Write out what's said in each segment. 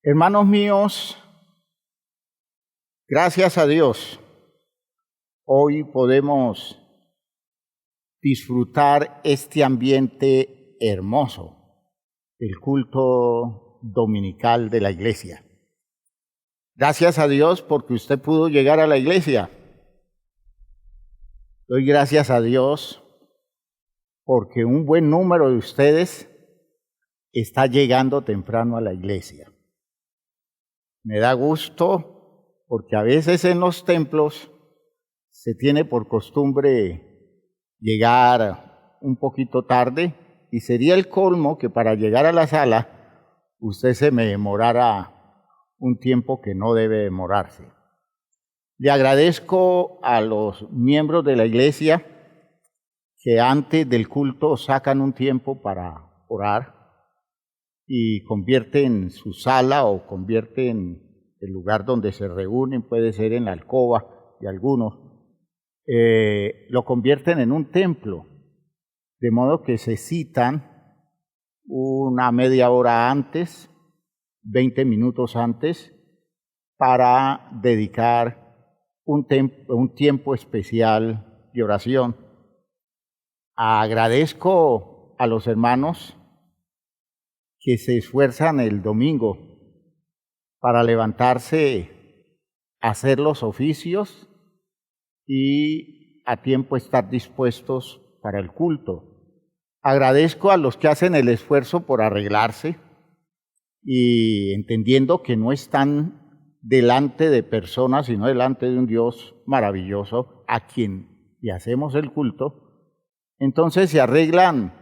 Hermanos míos, gracias a Dios, hoy podemos disfrutar este ambiente hermoso, el culto dominical de la iglesia. Gracias a Dios porque usted pudo llegar a la iglesia. Doy gracias a Dios porque un buen número de ustedes está llegando temprano a la iglesia. Me da gusto porque a veces en los templos se tiene por costumbre llegar un poquito tarde y sería el colmo que para llegar a la sala usted se me demorara un tiempo que no debe demorarse. Le agradezco a los miembros de la iglesia que antes del culto sacan un tiempo para orar y convierten su sala o convierten el lugar donde se reúnen, puede ser en la alcoba de algunos, lo convierten en un templo, de modo que se citan una media hora antes, 20 minutos antes, para dedicar un tiempo especial de oración. Agradezco a los hermanos que se esfuerzan el domingo para levantarse, hacer los oficios y a tiempo estar dispuestos para el culto. Agradezco a los que hacen el esfuerzo por arreglarse y entendiendo que no están delante de personas, sino delante de un Dios maravilloso a quien le hacemos el culto, entonces se arreglan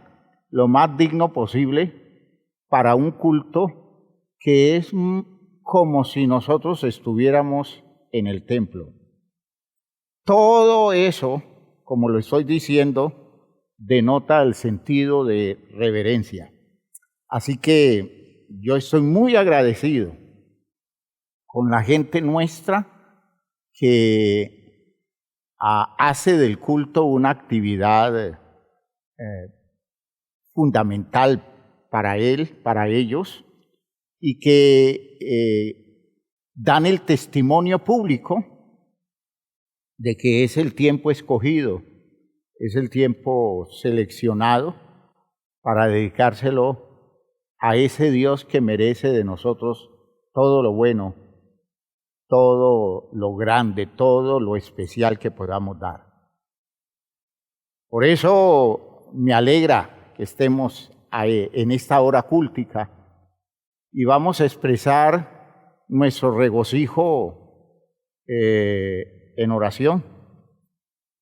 lo más digno posible para un culto que es como si nosotros estuviéramos en el templo. Todo eso, como lo estoy diciendo, denota el sentido de reverencia. Así que yo estoy muy agradecido con la gente nuestra que hace del culto una actividad fundamental para él, para ellos, y que dan el testimonio público de que es el tiempo escogido, es el tiempo seleccionado para dedicárselo a ese Dios que merece de nosotros todo lo bueno, todo lo grande, todo lo especial que podamos dar. Por eso me alegra que estemos en esta hora cúltica y vamos a expresar nuestro regocijo en oración.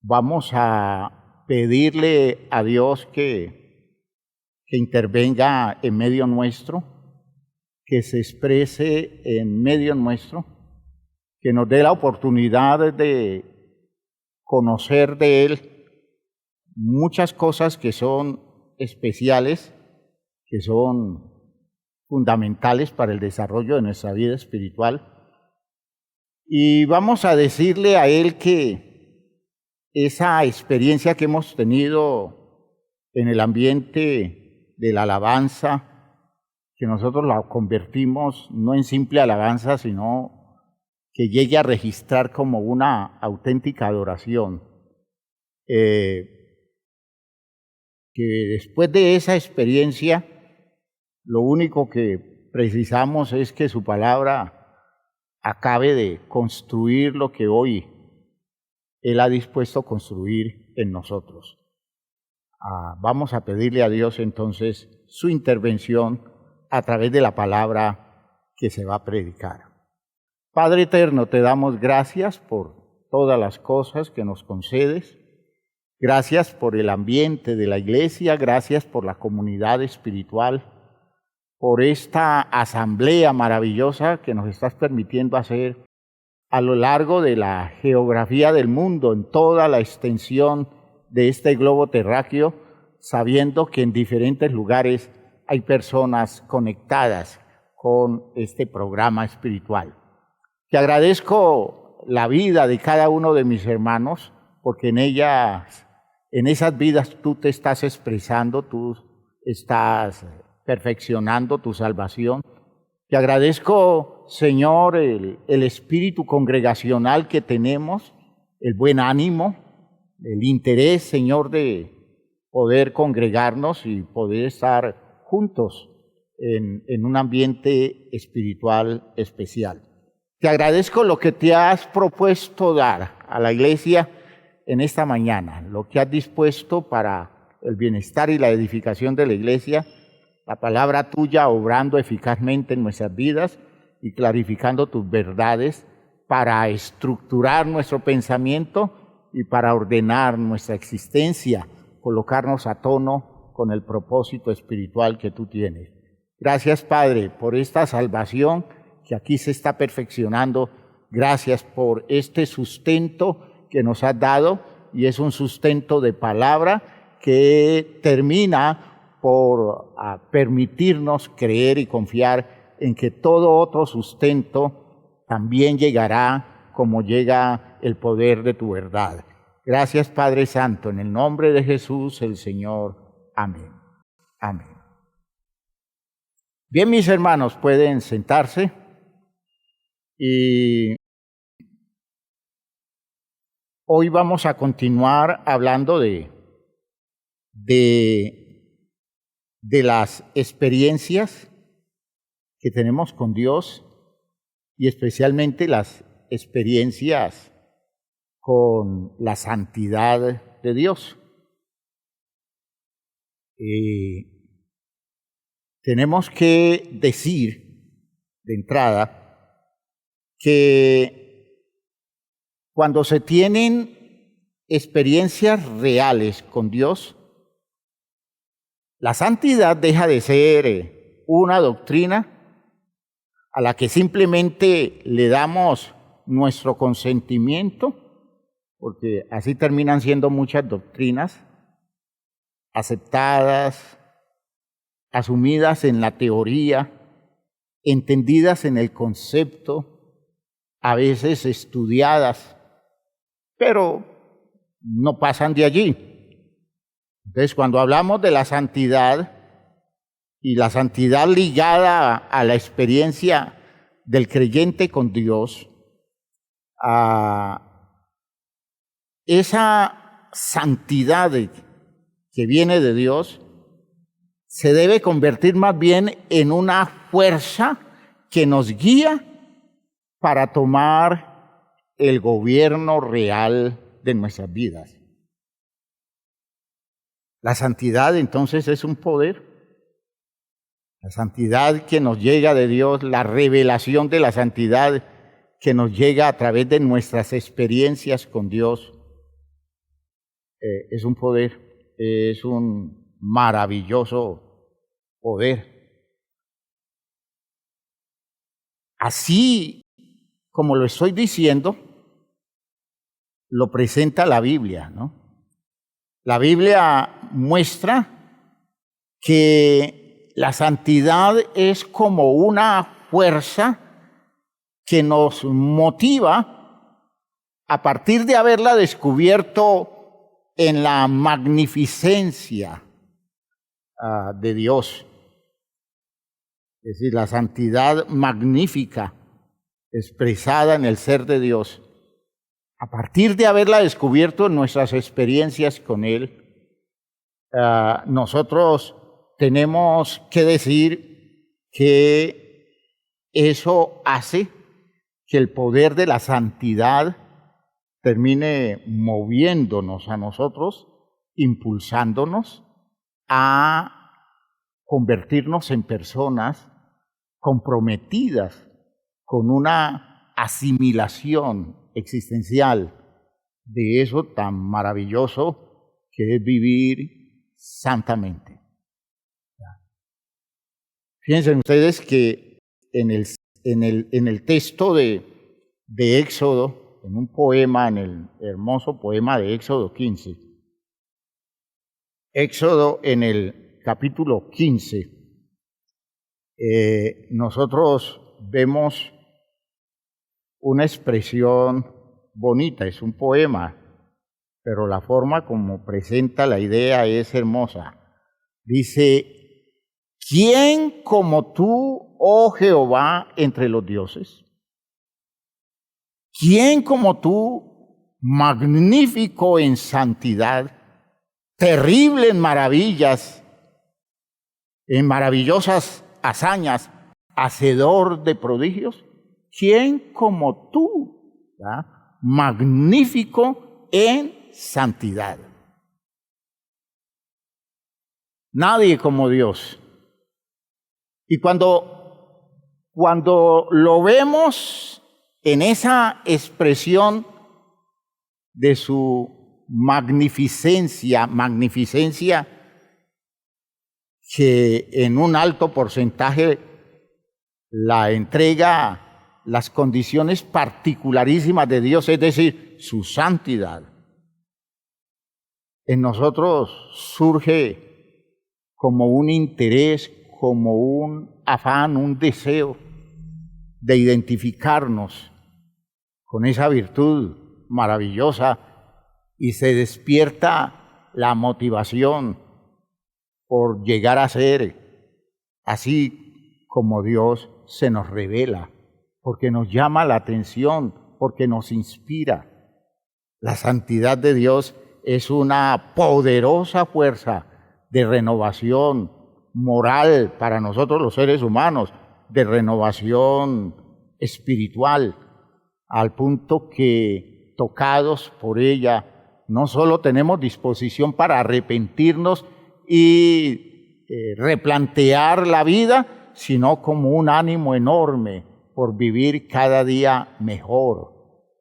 Vamos a pedirle a Dios que intervenga en medio nuestro, que se exprese en medio nuestro, que nos dé la oportunidad de conocer de Él muchas cosas que son especiales, que son fundamentales para el desarrollo de nuestra vida espiritual. Y vamos a decirle a Él que esa experiencia que hemos tenido en el ambiente de la alabanza, que nosotros la convertimos no en simple alabanza, sino que llegue a registrar como una auténtica adoración, que después de esa experiencia, lo único que precisamos es que su palabra acabe de construir lo que hoy Él ha dispuesto a construir en nosotros. Vamos a pedirle a Dios entonces su intervención a través de la palabra que se va a predicar. Padre eterno, te damos gracias por todas las cosas que nos concedes. Gracias por el ambiente de la iglesia, gracias por la comunidad espiritual, por esta asamblea maravillosa que nos estás permitiendo hacer a lo largo de la geografía del mundo, en toda la extensión de este globo terráqueo, sabiendo que en diferentes lugares hay personas conectadas con este programa espiritual. Te agradezco la vida de cada uno de mis hermanos, porque en esas vidas tú te estás expresando, tú estás perfeccionando tu salvación. Te agradezco, Señor, el espíritu congregacional que tenemos, el buen ánimo, el interés, Señor, de poder congregarnos y poder estar juntos en un ambiente espiritual especial. Te agradezco lo que te has propuesto dar a la iglesia en esta mañana, lo que has dispuesto para el bienestar y la edificación de la iglesia, la palabra tuya obrando eficazmente en nuestras vidas y clarificando tus verdades para estructurar nuestro pensamiento y para ordenar nuestra existencia, colocarnos a tono con el propósito espiritual que tú tienes. Gracias, Padre, por esta salvación que aquí se está perfeccionando. Gracias por este sustento que nos has dado, y es un sustento de palabra que termina por permitirnos creer y confiar en que todo otro sustento también llegará como llega el poder de tu verdad. Gracias, Padre Santo, en el nombre de Jesús el Señor. Amén. Amén. Bien, mis hermanos, pueden sentarse y hoy vamos a continuar hablando de las experiencias que tenemos con Dios y especialmente las experiencias con la santidad de Dios. Tenemos que decir de entrada que cuando se tienen experiencias reales con Dios, la santidad deja de ser una doctrina a la que simplemente le damos nuestro consentimiento, porque así terminan siendo muchas doctrinas aceptadas, asumidas en la teoría, entendidas en el concepto, a veces estudiadas, pero no pasan de allí. Entonces, cuando hablamos de la santidad y la santidad ligada a la experiencia del creyente con Dios, esa santidad que viene de Dios se debe convertir más bien en una fuerza que nos guía para tomar el gobierno real de nuestras vidas. La santidad entonces es un poder. La santidad que nos llega de Dios, la revelación de la santidad que nos llega a través de nuestras experiencias con Dios, es un poder, es un maravilloso poder. Así como lo estoy diciendo, lo presenta la Biblia, ¿no? La Biblia muestra que la santidad es como una fuerza que nos motiva a partir de haberla descubierto en la magnificencia de Dios. Es decir, la santidad magnífica expresada en el ser de Dios. A partir de haberla descubierto en nuestras experiencias con Él, nosotros tenemos que decir que eso hace que el poder de la santidad termine moviéndonos a nosotros, impulsándonos a convertirnos en personas comprometidas con una asimilación existencial de eso tan maravilloso que es vivir santamente. Fíjense ustedes que en el texto de Éxodo, en un poema, en el hermoso poema de Éxodo 15, Éxodo en el capítulo 15, nosotros vemos una expresión bonita, es un poema, pero la forma como presenta la idea es hermosa. Dice: ¿quién como tú, oh Jehová, entre los dioses? ¿Quién como tú, magnífico en santidad, terrible en maravillas, en maravillosas hazañas, hacedor de prodigios? ¿Quién como tú, ¿verdad? Magnífico en santidad? Nadie como Dios. Y cuando lo vemos en esa expresión de su magnificencia que en un alto porcentaje la entrega las condiciones particularísimas de Dios, es decir, su santidad, en nosotros surge como un interés, como un afán, un deseo de identificarnos con esa virtud maravillosa y se despierta la motivación por llegar a ser así como Dios se nos revela, porque nos llama la atención, porque nos inspira. La santidad de Dios es una poderosa fuerza de renovación moral para nosotros los seres humanos, de renovación espiritual, al punto que, tocados por ella, no solo tenemos disposición para arrepentirnos y replantear la vida, sino como un ánimo enorme por vivir cada día mejor,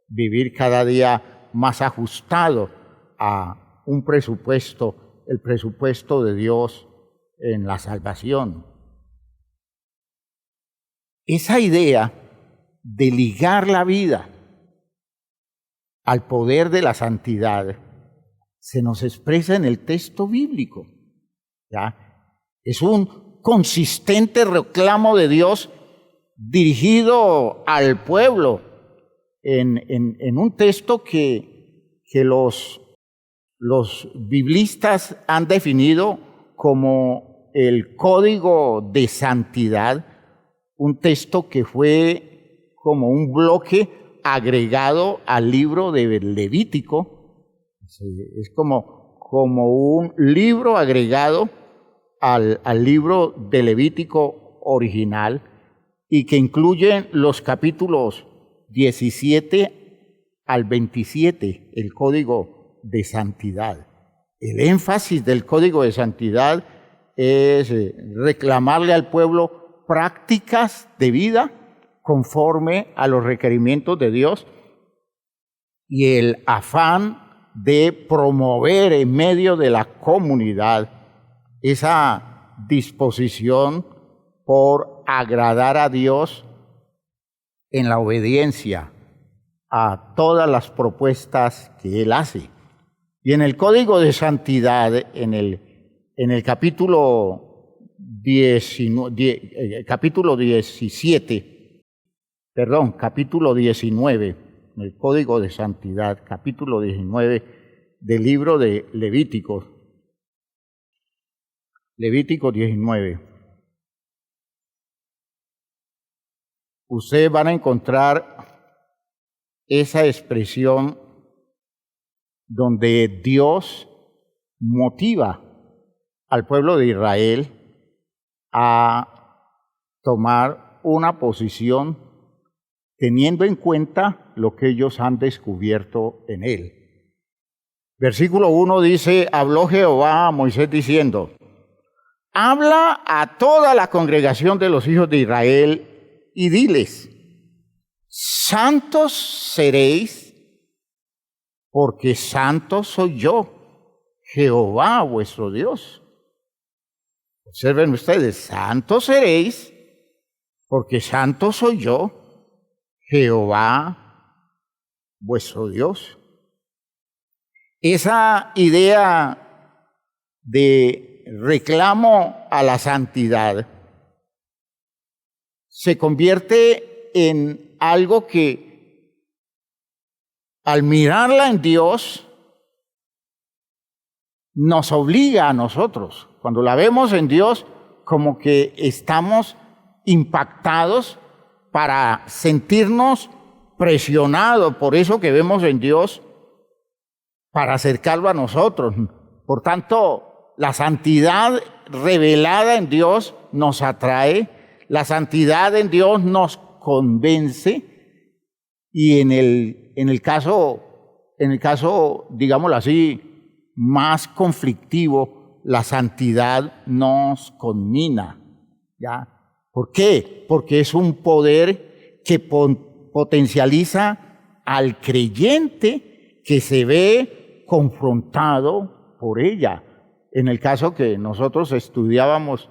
vivir cada día más ajustado a un presupuesto, el presupuesto de Dios en la salvación. Esa idea de ligar la vida al poder de la santidad se nos expresa en el texto bíblico, ¿ya? Es un consistente reclamo de Dios dirigido al pueblo en un texto que los biblistas han definido como el código de santidad, un texto que fue como un bloque agregado al libro de Levítico. Es como un libro agregado al libro de Levítico original y que incluye los capítulos 17 al 27, el código de santidad. El énfasis del código de santidad es reclamarle al pueblo prácticas de vida conforme a los requerimientos de Dios y el afán de promover en medio de la comunidad esa disposición por agradar a Dios en la obediencia a todas las propuestas que Él hace. Y en el Código de Santidad, en el capítulo 19, el Código de Santidad, capítulo 19 del libro de Levítico. Levítico 19. Ustedes van a encontrar esa expresión donde Dios motiva al pueblo de Israel a tomar una posición teniendo en cuenta lo que ellos han descubierto en él. Versículo 1 dice: habló Jehová a Moisés diciendo: habla a toda la congregación de los hijos de Israel y diles: santos seréis, porque santo soy yo, Jehová vuestro Dios. Observen ustedes: santos seréis, porque santo soy yo, Jehová vuestro Dios. Esa idea de reclamo a la santidad se convierte en algo que, al mirarla en Dios, nos obliga a nosotros. Cuando la vemos en Dios, como que estamos impactados para sentirnos presionados por eso que vemos en Dios para acercarlo a nosotros. Por tanto, la santidad revelada en Dios nos atrae, la santidad en Dios nos convence y en el caso, digámoslo así, más conflictivo, la santidad nos conmina, ¿ya? ¿Por qué? Porque es un poder que potencializa al creyente que se ve confrontado por ella. En el caso que nosotros estudiábamos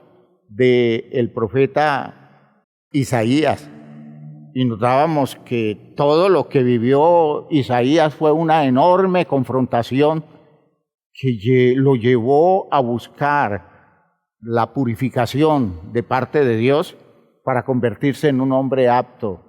del profeta Isaías, y notábamos que todo lo que vivió Isaías fue una enorme confrontación que lo llevó a buscar la purificación de parte de Dios para convertirse en un hombre apto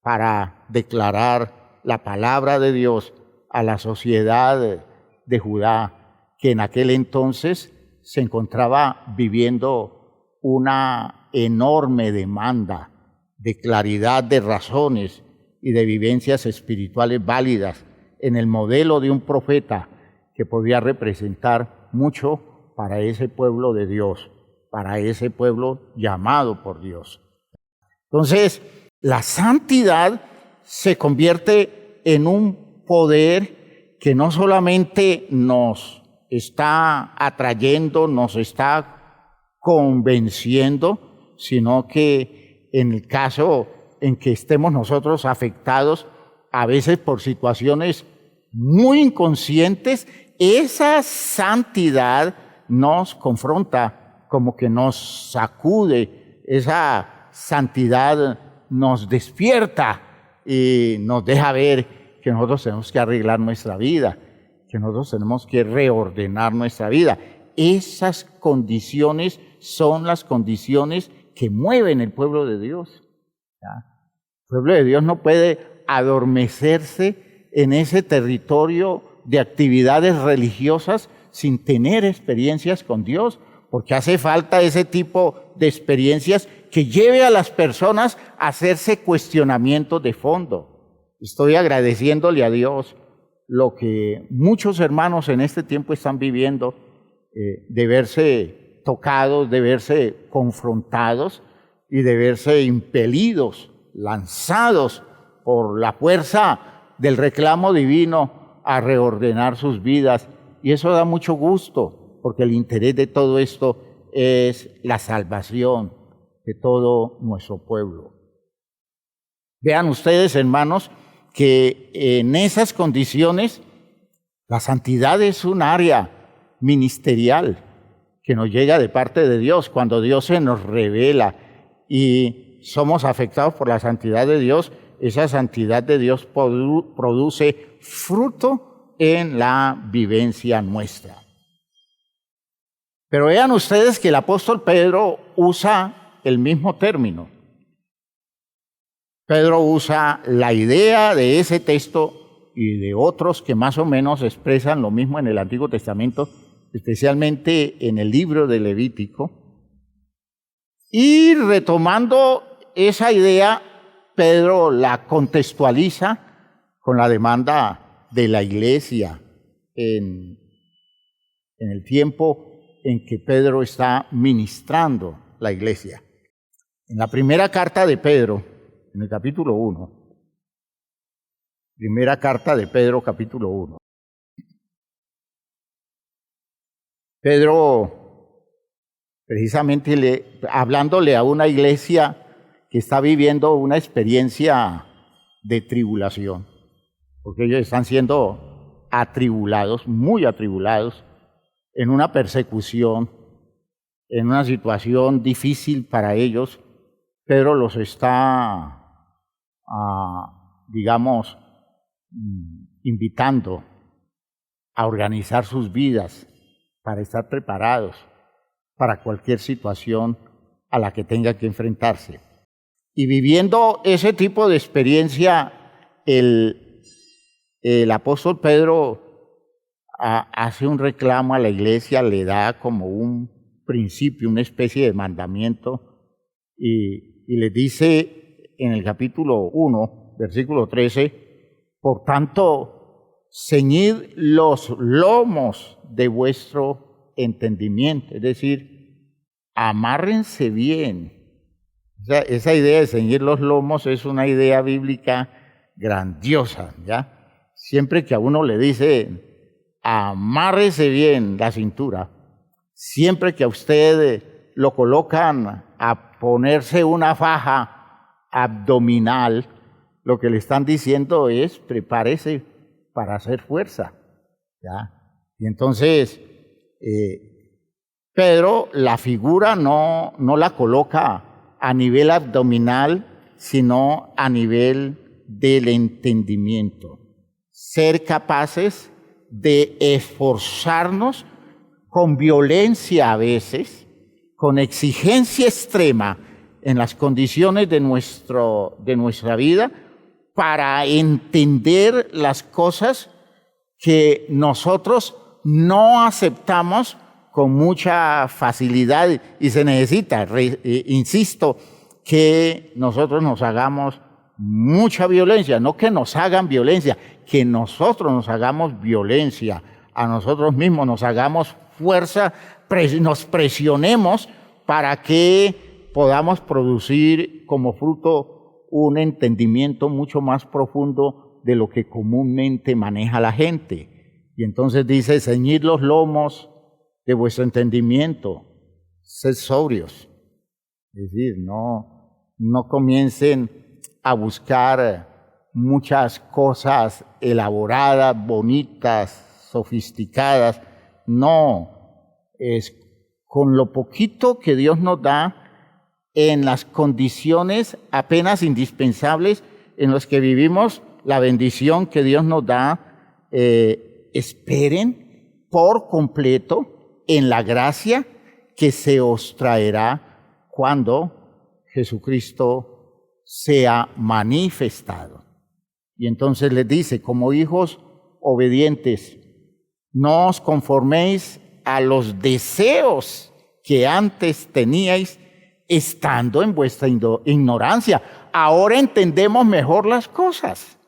para declarar la palabra de Dios a la sociedad de Judá, que en aquel entonces se encontraba viviendo una enorme demanda de claridad de razones y de vivencias espirituales válidas en el modelo de un profeta que podía representar mucho para ese pueblo de Dios, para ese pueblo llamado por Dios. Entonces, la santidad se convierte en un poder que no solamente nos está atrayendo, nos está convenciendo, sino que en el caso en que estemos nosotros afectados, a veces por situaciones muy inconscientes, esa santidad nos confronta, como que nos sacude, esa santidad nos despierta y nos deja ver que nosotros tenemos que arreglar nuestra vida, que nosotros tenemos que reordenar nuestra vida. Esas condiciones son las condiciones que mueven el pueblo de Dios. ¿Ya? El pueblo de Dios no puede adormecerse en ese territorio de actividades religiosas sin tener experiencias con Dios, porque hace falta ese tipo de experiencias que lleve a las personas a hacerse cuestionamientos de fondo. Estoy agradeciéndole a Dios lo que muchos hermanos en este tiempo están viviendo, de verse tocados, de verse confrontados y de verse impelidos, lanzados por la fuerza del reclamo divino a reordenar sus vidas. Y eso da mucho gusto, porque el interés de todo esto es la salvación de todo nuestro pueblo. Vean ustedes, hermanos, que en esas condiciones la santidad es un área ministerial que nos llega de parte de Dios. Cuando Dios se nos revela y somos afectados por la santidad de Dios, esa santidad de Dios produce fruto en la vivencia nuestra. Pero vean ustedes que el apóstol Pedro usa el mismo término. Pedro usa la idea de ese texto y de otros que más o menos expresan lo mismo en el Antiguo Testamento, especialmente en el libro de Levítico. Y retomando esa idea, Pedro la contextualiza con la demanda de la iglesia en el tiempo en que Pedro está ministrando la iglesia. En la primera carta de Pedro, en el capítulo 1, primera carta de Pedro, capítulo 1. Pedro, precisamente hablándole a una iglesia que está viviendo una experiencia de tribulación, porque ellos están siendo atribulados, muy atribulados, en una persecución, en una situación difícil para ellos. Pedro los está, invitando a organizar sus vidas para estar preparados para cualquier situación a la que tenga que enfrentarse. Y viviendo ese tipo de experiencia, el apóstol Pedro hace un reclamo a la iglesia, le da como un principio, una especie de mandamiento, y y les dice en el capítulo 1, versículo 13, por tanto, ceñid los lomos de vuestro entendimiento, es decir, amárrense bien. O sea, esa idea de ceñir los lomos es una idea bíblica grandiosa, ¿ya? Siempre que a uno le dice, amárrese bien la cintura, siempre que a usted lo colocan a ponerse una faja abdominal, lo que le están diciendo es, prepárese para hacer fuerza, ¿ya? Y entonces, Pedro la figura no la coloca a nivel abdominal, sino a nivel del entendimiento. Ser capaces de esforzarnos con violencia a veces, con exigencia extrema en las condiciones de nuestra vida, para entender las cosas que nosotros no aceptamos con mucha facilidad y se necesita, insisto, que nosotros nos hagamos mucha violencia, no que nos hagan violencia, que nosotros nos hagamos violencia a nosotros mismos, nos hagamos fuerza, nos presionemos para que podamos producir como fruto un entendimiento mucho más profundo de lo que comúnmente maneja la gente. Y entonces dice, ceñid los lomos de vuestro entendimiento, sed sobrios. Es decir, no comiencen a buscar muchas cosas elaboradas, bonitas, sofisticadas. No, es con lo poquito que Dios nos da en las condiciones apenas indispensables en las que vivimos, la bendición que Dios nos da, esperen por completo en la gracia que se os traerá cuando Jesucristo sea manifestado. Y entonces les dice, como hijos obedientes, no os conforméis a los deseos que antes teníais estando en vuestra ignorancia. Ahora entendemos mejor las cosas.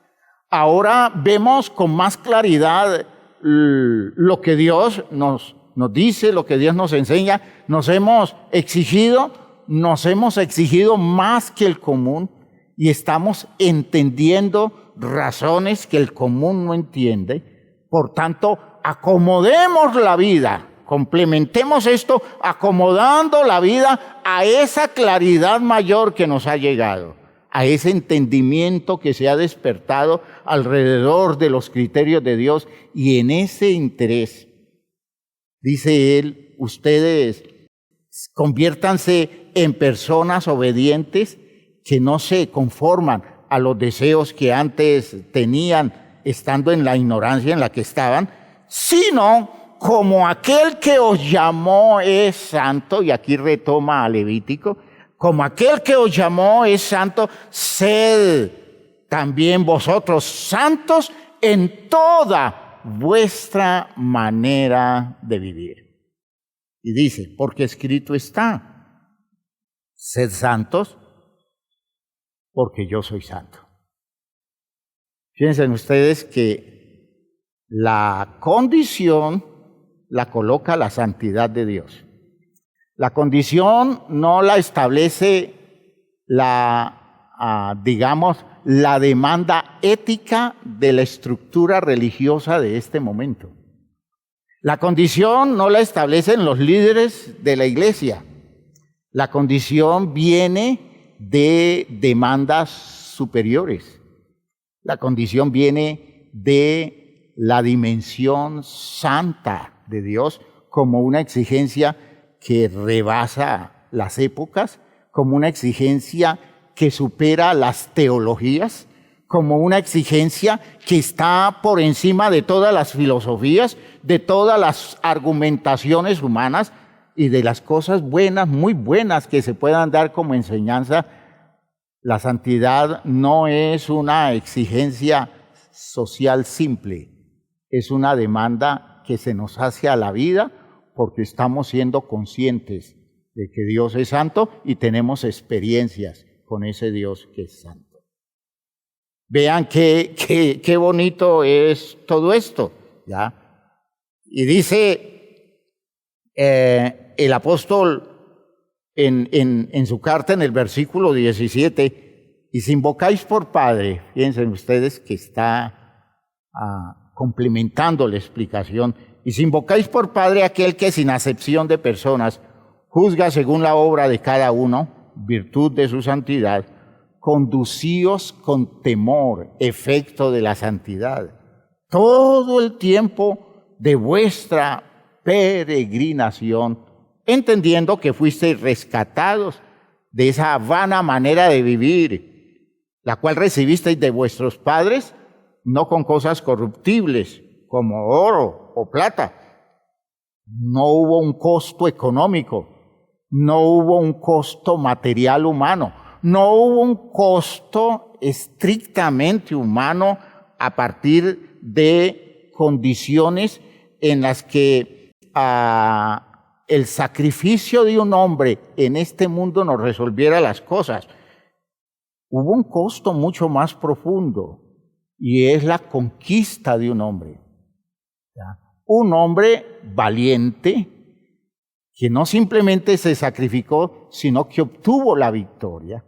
Ahora vemos con más claridad lo que Dios nos dice, lo que Dios nos enseña. Nos hemos exigido más que el común y estamos entendiendo razones que el común no entiende. Por tanto, acomodemos la vida, complementemos esto acomodando la vida a esa claridad mayor que nos ha llegado, a ese entendimiento que se ha despertado alrededor de los criterios de Dios, y en ese interés, dice él, ustedes conviértanse en personas obedientes que no se conforman a los deseos que antes tenían estando en la ignorancia en la que estaban, sino como aquel que os llamó es santo, y aquí retoma a Levítico, como aquel que os llamó es santo, sed también vosotros santos en toda vuestra manera de vivir. Y dice, porque escrito está, sed santos, porque yo soy santo. Fíjense ustedes que la condición la coloca la santidad de Dios. La condición no la establece la demanda ética de la estructura religiosa de este momento. La condición no la establecen los líderes de la iglesia. La condición viene de demandas superiores. La condición viene de la dimensión santa de Dios como una exigencia que rebasa las épocas, como una exigencia que supera las teologías, como una exigencia que está por encima de todas las filosofías, de todas las argumentaciones humanas y de las cosas buenas, muy buenas que se puedan dar como enseñanza. La santidad no es una exigencia social simple, es una demanda que se nos hace a la vida porque estamos siendo conscientes de que Dios es santo y tenemos experiencias con ese Dios que es santo. Vean qué bonito es todo esto, ¿ya? Y dice el apóstol en su carta en el versículo 17, y si invocáis por Padre, fíjense ustedes que está complementando la explicación, y si invocáis por Padre aquel que sin acepción de personas juzga según la obra de cada uno, virtud de su santidad, conducíos con temor, efecto de la santidad, todo el tiempo de vuestra peregrinación, entendiendo que fuisteis rescatados de esa vana manera de vivir, la cual recibisteis de vuestros padres, no con cosas corruptibles, como oro o plata. No hubo un costo económico, no hubo un costo material humano, no hubo un costo estrictamente humano a partir de condiciones en las que el sacrificio de un hombre en este mundo nos resolviera las cosas. Hubo un costo mucho más profundo y es la conquista de un hombre. ¿Ya? Un hombre valiente que no simplemente se sacrificó, sino que obtuvo la victoria.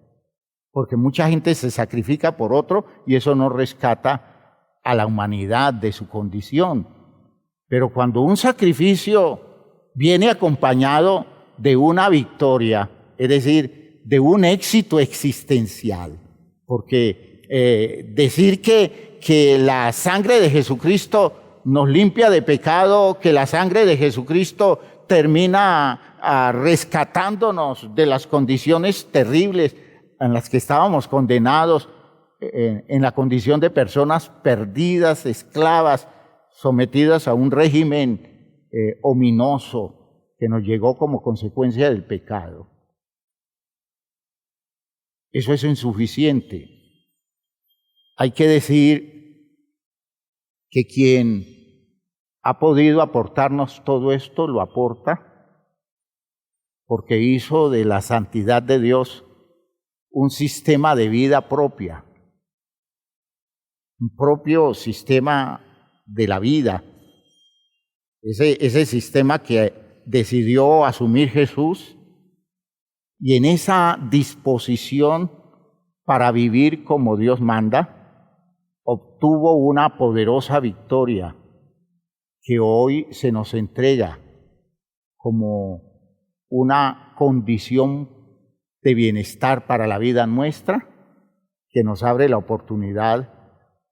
Porque mucha gente se sacrifica por otro y eso no rescata a la humanidad de su condición. Pero cuando un sacrificio viene acompañado de una victoria, es decir, de un éxito existencial, porque decir que la sangre de Jesucristo nos limpia de pecado, que la sangre de Jesucristo termina rescatándonos de las condiciones terribles en las que estábamos condenados, en la condición de personas perdidas, esclavas, sometidas a un régimen ominoso que nos llegó como consecuencia del pecado. Eso es insuficiente. Hay que decir que quien ha podido aportarnos todo esto, lo aporta porque hizo de la santidad de Dios un sistema de vida propia, un propio sistema de la vida. Ese sistema que decidió asumir Jesús y en esa disposición para vivir como Dios manda, obtuvo una poderosa victoria que hoy se nos entrega como una condición de bienestar para la vida nuestra, que nos abre la oportunidad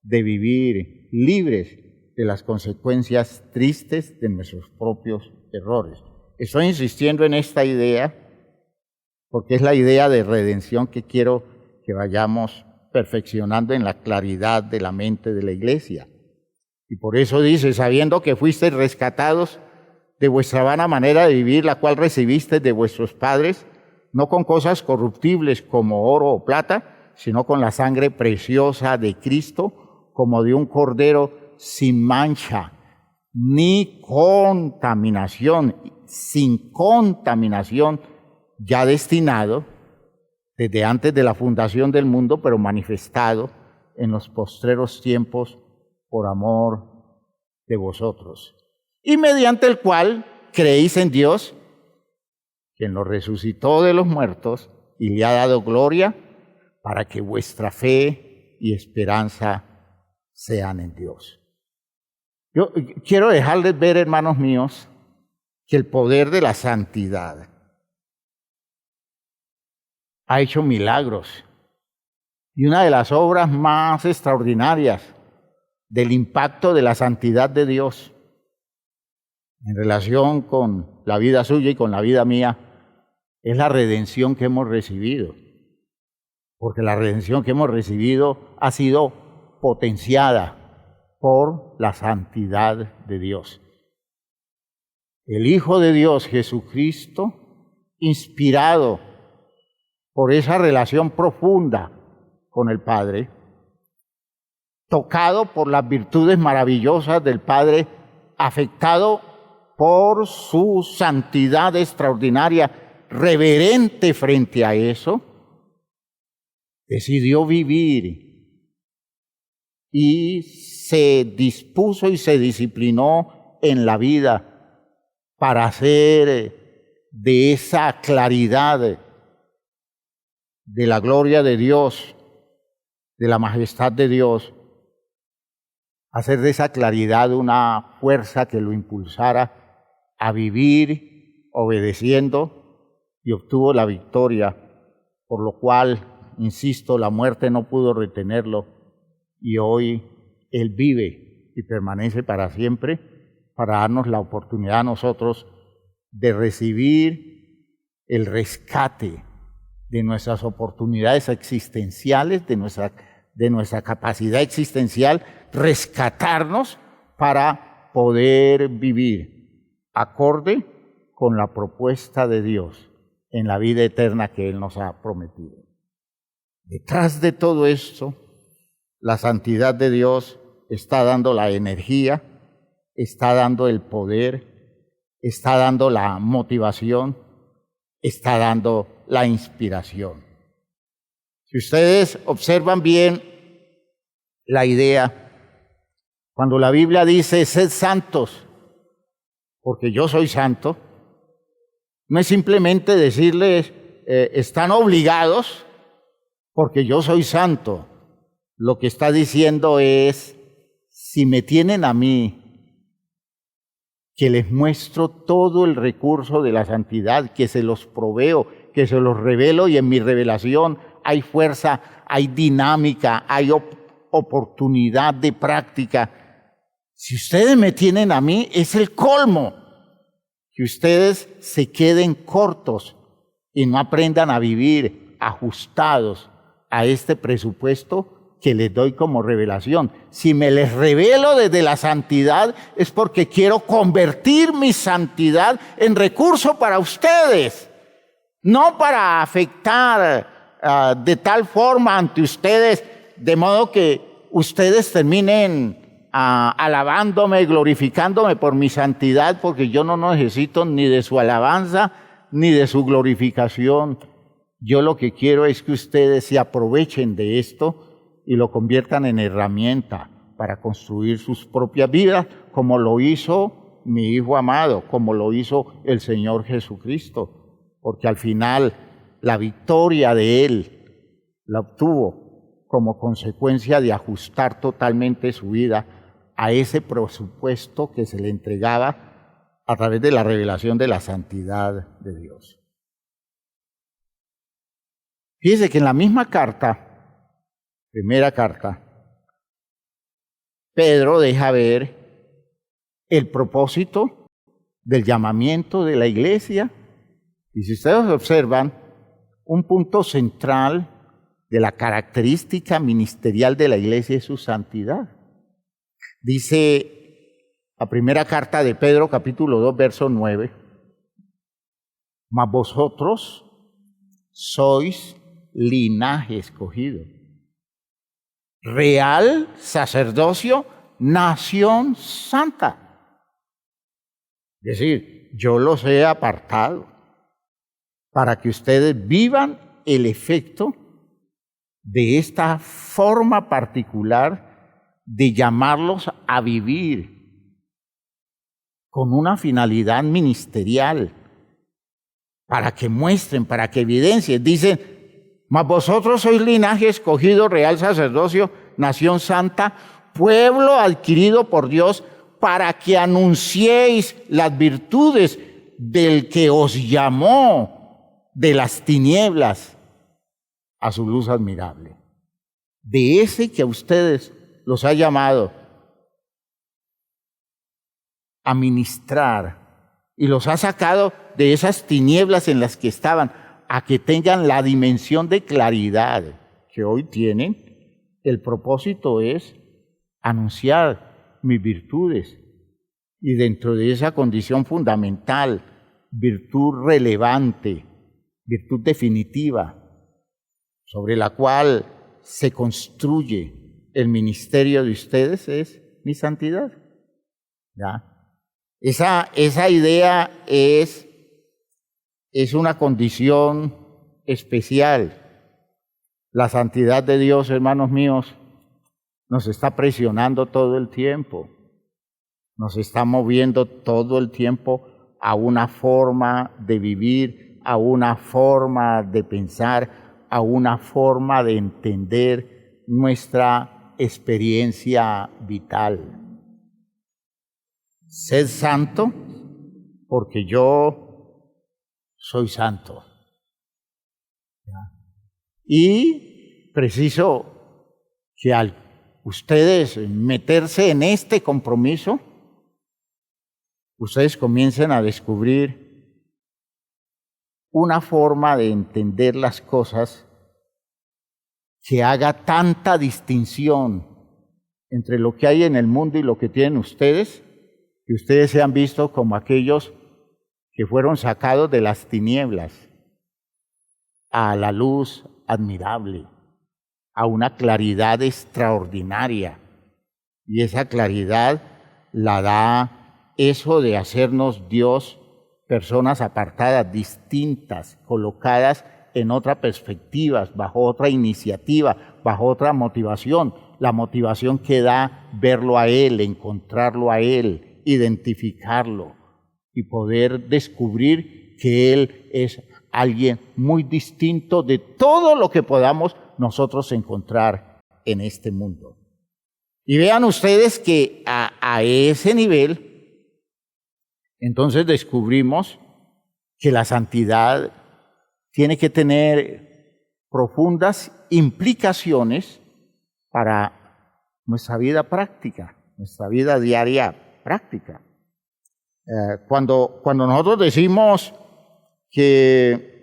de vivir libres de las consecuencias tristes de nuestros propios errores. Estoy insistiendo en esta idea porque es la idea de redención que quiero que vayamos perfeccionando en la claridad de la mente de la Iglesia. Y por eso dice, sabiendo que fuisteis rescatados de vuestra vana manera de vivir, la cual recibisteis de vuestros padres, no con cosas corruptibles como oro o plata, sino con la sangre preciosa de Cristo, como de un cordero sin mancha, ni contaminación, sin contaminación, ya destinado desde antes de la fundación del mundo, pero manifestado en los postreros tiempos por amor de vosotros, y mediante el cual creéis en Dios, quien lo resucitó de los muertos y le ha dado gloria, para que vuestra fe y esperanza sean en Dios. Yo quiero dejarles ver, hermanos míos, que el poder de la santidad ha hecho milagros. Y una de las obras más extraordinarias del impacto de la santidad de Dios en relación con la vida suya y con la vida mía es la redención que hemos recibido. Porque la redención que hemos recibido ha sido potenciada por la santidad de Dios. El Hijo de Dios, Jesucristo, inspirado por esa relación profunda con el Padre, tocado por las virtudes maravillosas del Padre, afectado por su santidad extraordinaria, reverente frente a eso, decidió vivir y se dispuso y se disciplinó en la vida para hacer de esa claridad de la gloria de Dios, de la majestad de Dios, hacer de esa claridad una fuerza que lo impulsara a vivir obedeciendo, y obtuvo la victoria, por lo cual, insisto, la muerte no pudo retenerlo y hoy Él vive y permanece para siempre para darnos la oportunidad a nosotros de recibir el rescate de nuestras oportunidades existenciales, de nuestra capacidad existencial, rescatarnos para poder vivir acorde con la propuesta de Dios en la vida eterna que Él nos ha prometido. Detrás de todo esto, la santidad de Dios está dando la energía, está dando el poder, está dando la motivación, está dando la inspiración. Si ustedes observan bien la idea, cuando la Biblia dice, sed santos, porque yo soy santo, no es simplemente decirles, están obligados, porque yo soy santo. Lo que está diciendo es, si me tienen a mí, que les muestro todo el recurso de la santidad, que se los proveo, que se los revelo, y en mi revelación hay fuerza, hay dinámica, hay oportunidad de práctica. Si ustedes me tienen a mí, es el colmo que ustedes se queden cortos y no aprendan a vivir ajustados a este presupuesto que les doy como revelación. Si me les revelo desde la santidad, es porque quiero convertir mi santidad en recurso para ustedes, no para afectar de tal forma ante ustedes, de modo que ustedes terminen alabándome, glorificándome por mi santidad, porque yo no necesito ni de su alabanza ni de su glorificación. Yo lo que quiero es que ustedes se aprovechen de esto y lo conviertan en herramienta para construir sus propias vidas, como lo hizo mi Hijo amado, como lo hizo el Señor Jesucristo, porque al final la victoria de Él la obtuvo como consecuencia de ajustar totalmente su vida a ese presupuesto que se le entregaba a través de la revelación de la santidad de Dios. Fíjese que en la misma carta, primera carta, Pedro deja ver el propósito del llamamiento de la iglesia. Y si ustedes observan, un punto central de la característica ministerial de la iglesia es su santidad. Dice la primera carta de Pedro, capítulo 2, verso 9, mas vosotros sois linaje escogido, real sacerdocio, nación santa. Es decir, yo los he apartado para que ustedes vivan el efecto de esta forma particular de llamarlos a vivir con una finalidad ministerial, para que muestren, para que evidencien. Dicen, mas vosotros sois linaje escogido, real sacerdocio, nación santa, pueblo adquirido por Dios, para que anunciéis las virtudes del que os llamó de las tinieblas a su luz admirable. De ese que a ustedes los ha llamado a ministrar y los ha sacado de esas tinieblas en las que estaban, a que tengan la dimensión de claridad que hoy tienen. El propósito es anunciar mis virtudes, y dentro de esa condición fundamental, virtud relevante, virtud definitiva, sobre la cual se construye el ministerio de ustedes, es mi santidad. ¿Ya? Esa idea es es una condición especial. La santidad de Dios, hermanos míos, nos está presionando todo el tiempo, nos está moviendo todo el tiempo a una forma de vivir, a una forma de pensar, a una forma de entender nuestra experiencia vital. Sed santo, porque yo soy santo. Y preciso que al ustedes meterse en este compromiso, ustedes comiencen a descubrir una forma de entender las cosas que haga tanta distinción entre lo que hay en el mundo y lo que tienen ustedes, que ustedes se han visto como aquellos que fueron sacados de las tinieblas a la luz admirable, a una claridad extraordinaria. Y esa claridad la da eso de hacernos Dios, personas apartadas, distintas, colocadas en otra perspectiva, bajo otra iniciativa, bajo otra motivación. La motivación que da verlo a Él, encontrarlo a Él, identificarlo y poder descubrir que Él es alguien muy distinto de todo lo que podamos nosotros encontrar en este mundo. Y vean ustedes que a ese nivel, entonces descubrimos que la santidad tiene que tener profundas implicaciones para nuestra vida práctica, nuestra vida diaria práctica. Cuando nosotros decimos que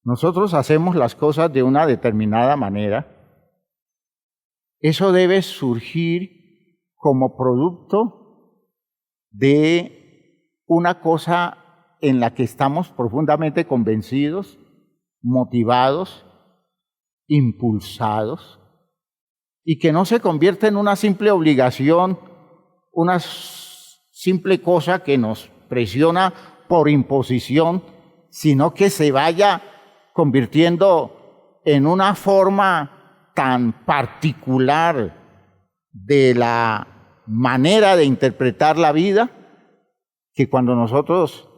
nosotros hacemos las cosas de una determinada manera, eso debe surgir como producto de una cosa en la que estamos profundamente convencidos, motivados, impulsados, y que no se convierte en una simple obligación, una simple cosa que nos presiona por imposición, sino que se vaya convirtiendo en una forma tan particular de la manera de interpretar la vida, que cuando nosotros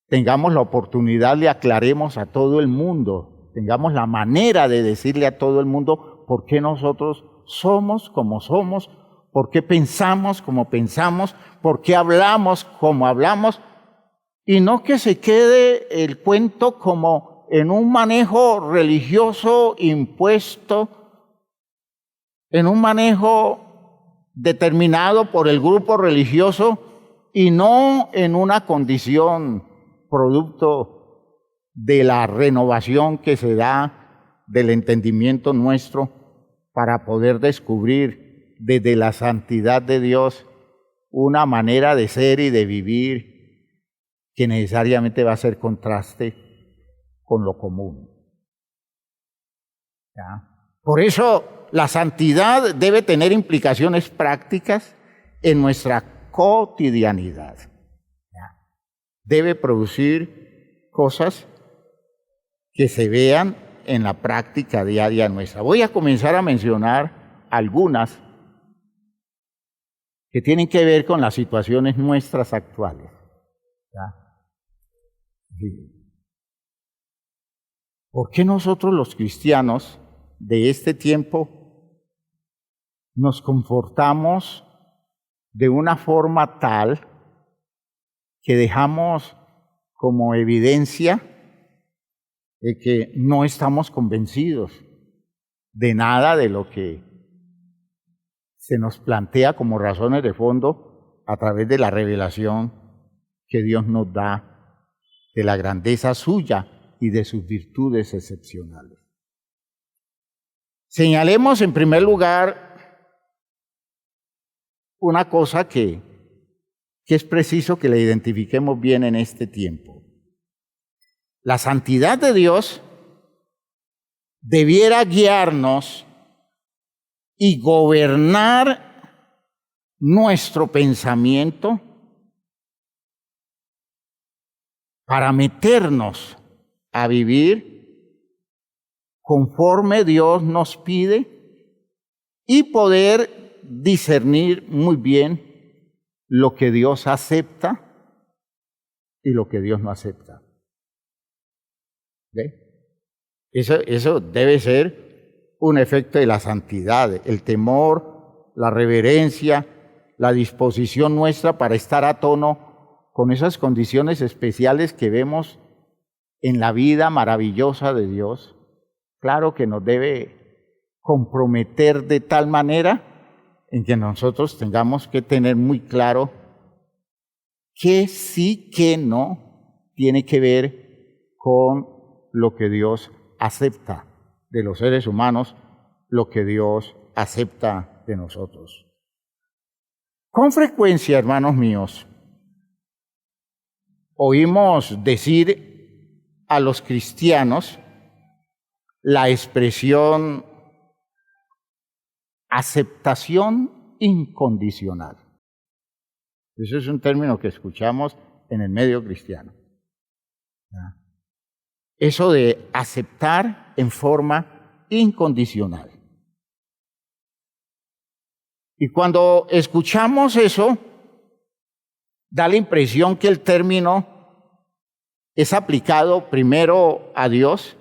tengamos la oportunidad le aclaremos a todo el mundo, tengamos la manera de decirle a todo el mundo por qué nosotros somos como somos, por qué pensamos como pensamos, por qué hablamos como hablamos, y no que se quede el cuento como en un manejo religioso impuesto, en un manejo determinado por el grupo religioso y no en una condición producto de la renovación que se da del entendimiento nuestro para poder descubrir desde la santidad de Dios una manera de ser y de vivir que necesariamente va a ser contraste con lo común. ¿Ya? Por eso la santidad debe tener implicaciones prácticas en nuestra cotidianidad. ¿Ya? Debe producir cosas que se vean en la práctica diaria nuestra. Voy a comenzar a mencionar algunas que tienen que ver con las situaciones nuestras actuales. ¿Ya? Sí. ¿Por qué nosotros los cristianos de este tiempo nos comportamos de una forma tal que dejamos como evidencia de que no estamos convencidos de nada de lo que se nos plantea como razones de fondo a través de la revelación que Dios nos da de la grandeza suya y de sus virtudes excepcionales? Señalemos en primer lugar una cosa que es preciso que la identifiquemos bien en este tiempo. La santidad de Dios debiera guiarnos y gobernar nuestro pensamiento para meternos a vivir conforme Dios nos pide y poder discernir muy bien lo que Dios acepta y lo que Dios no acepta. ¿Ve? Eso debe ser un efecto de la santidad, el temor, la reverencia, la disposición nuestra para estar a tono con esas condiciones especiales que vemos en la vida maravillosa de Dios. Claro que nos debe comprometer de tal manera en que nosotros tengamos que tener muy claro que sí, que no, tiene que ver con lo que Dios acepta de los seres humanos, lo que Dios acepta de nosotros. Con frecuencia, hermanos míos, oímos decir a los cristianos la expresión aceptación incondicional. Ese es un término que escuchamos en el medio cristiano. Eso de aceptar en forma incondicional. Y cuando escuchamos eso, da la impresión que el término es aplicado primero a Dios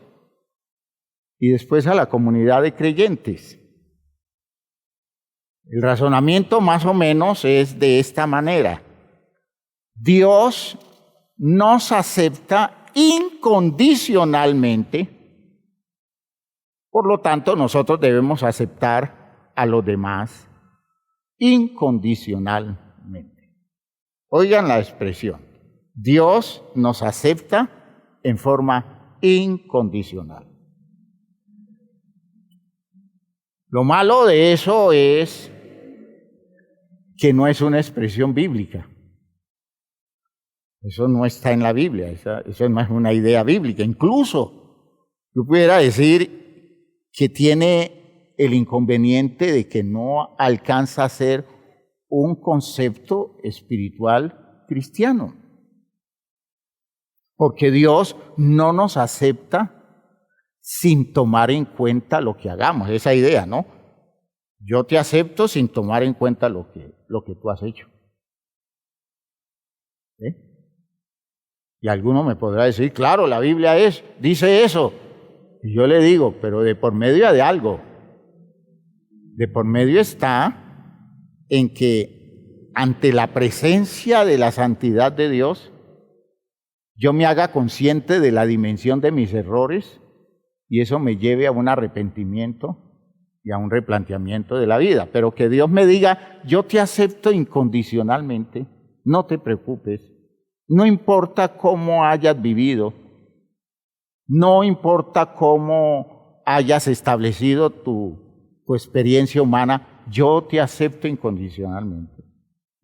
y después a la comunidad de creyentes. El razonamiento más o menos es de esta manera. Dios nos acepta incondicionalmente, por lo tanto nosotros debemos aceptar a los demás incondicionalmente. Oigan la expresión, Dios nos acepta en forma incondicional. Lo malo de eso es que no es una expresión bíblica. Eso no está en la Biblia, eso no es una idea bíblica. Incluso yo pudiera decir que tiene el inconveniente de que no alcanza a ser un concepto espiritual cristiano. Porque Dios no nos acepta sin tomar en cuenta lo que hagamos. Esa idea, ¿no? Yo te acepto sin tomar en cuenta lo que tú has hecho. ¿Eh? Y alguno me podrá decir, claro, la Biblia dice eso. Y yo le digo, pero de por medio de algo. De por medio está en que ante la presencia de la santidad de Dios, yo me haga consciente de la dimensión de mis errores y eso me lleve a un arrepentimiento y a un replanteamiento de la vida. Pero que Dios me diga, yo te acepto incondicionalmente, no te preocupes. No importa cómo hayas vivido, no importa cómo hayas establecido tu experiencia humana, yo te acepto incondicionalmente.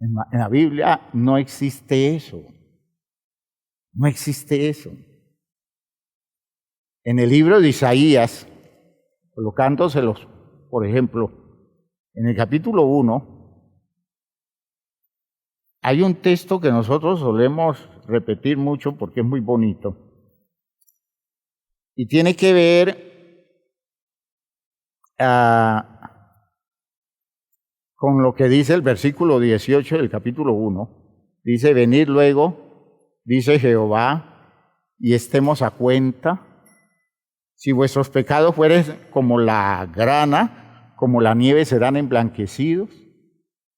En la Biblia no existe eso. No existe eso. En el libro de Isaías, colocándoselos, por ejemplo, en el capítulo 1, hay un texto que nosotros solemos repetir mucho porque es muy bonito y tiene que ver con lo que dice el versículo 18 del capítulo 1. Dice, venid luego, dice Jehová, y estemos a cuenta. Si vuestros pecados fueren como la grana, como la nieve serán emblanquecidos.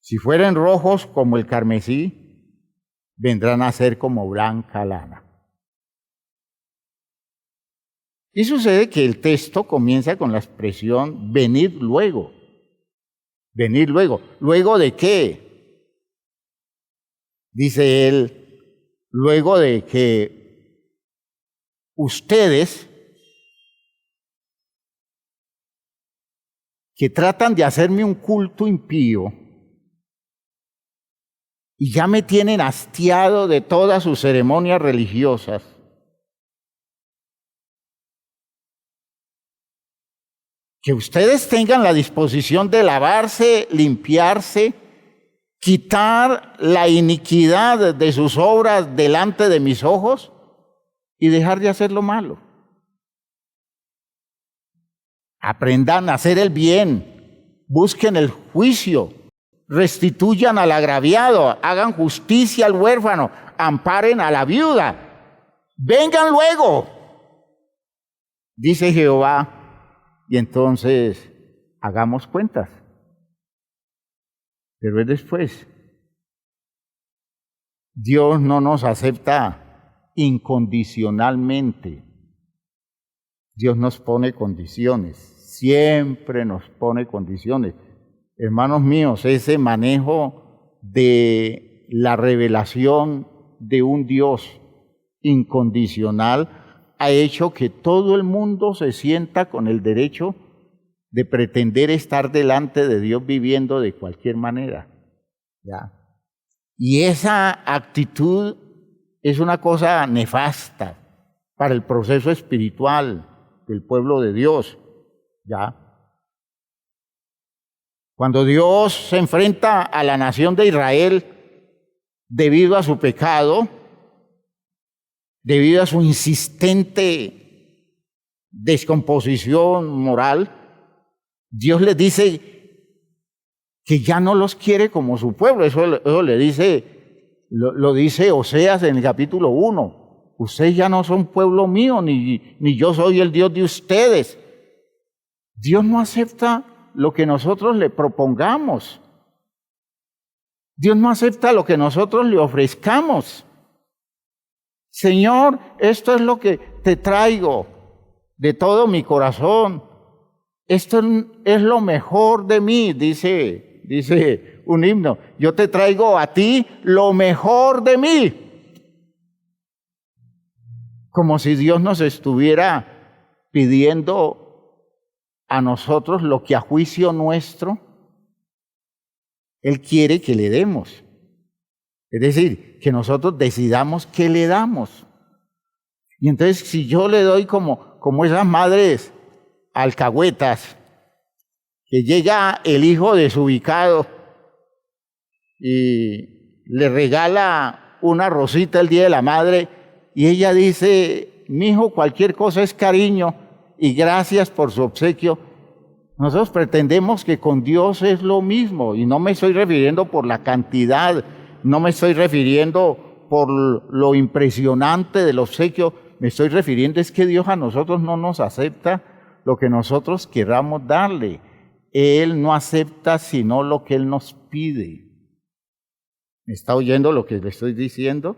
Si fueren rojos como el carmesí, vendrán a ser como blanca lana. Y sucede que el texto comienza con la expresión venid luego. Venid luego. ¿Luego de qué? Dice él, luego de que ustedes que tratan de hacerme un culto impío, y ya me tienen hastiado de todas sus ceremonias religiosas. Que ustedes tengan la disposición de lavarse, limpiarse, quitar la iniquidad de sus obras delante de mis ojos, y dejar de hacer lo malo. Aprendan a hacer el bien, busquen el juicio, restituyan al agraviado, hagan justicia al huérfano, amparen a la viuda. Vengan luego, dice Jehová, y entonces hagamos cuentas. Pero es después. Dios no nos acepta incondicionalmente. Dios nos pone condiciones, siempre nos pone condiciones. Hermanos míos, ese manejo de la revelación de un Dios incondicional ha hecho que todo el mundo se sienta con el derecho de pretender estar delante de Dios viviendo de cualquier manera. ¿Ya? Y esa actitud es una cosa nefasta para el proceso espiritual del pueblo de Dios. ¿Ya? Cuando Dios se enfrenta a la nación de Israel debido a su pecado, debido a su insistente descomposición moral, Dios les dice que ya no los quiere como su pueblo. Eso le dice, lo dice Oseas en el capítulo 1. Ustedes ya no son pueblo mío, ni yo soy el Dios de ustedes. Dios no acepta lo que nosotros le propongamos. Dios no acepta lo que nosotros le ofrezcamos. Señor, esto es lo que te traigo de todo mi corazón. Esto es lo mejor de mí, dice un himno. Yo te traigo a ti lo mejor de mí. Como si Dios nos estuviera pidiendo a nosotros lo que a juicio nuestro Él quiere que le demos. Es decir, que nosotros decidamos qué le damos. Y entonces si yo le doy como esas madres alcahuetas, que llega el hijo desubicado y le regala una rosita el día de la madre, y ella dice, mi hijo, cualquier cosa es cariño y gracias por su obsequio. Nosotros pretendemos que con Dios es lo mismo, y no me estoy refiriendo por la cantidad, no me estoy refiriendo por lo impresionante del obsequio, me estoy refiriendo es que Dios a nosotros no nos acepta lo que nosotros queramos darle. Él no acepta sino lo que Él nos pide. ¿Me está oyendo lo que le estoy diciendo?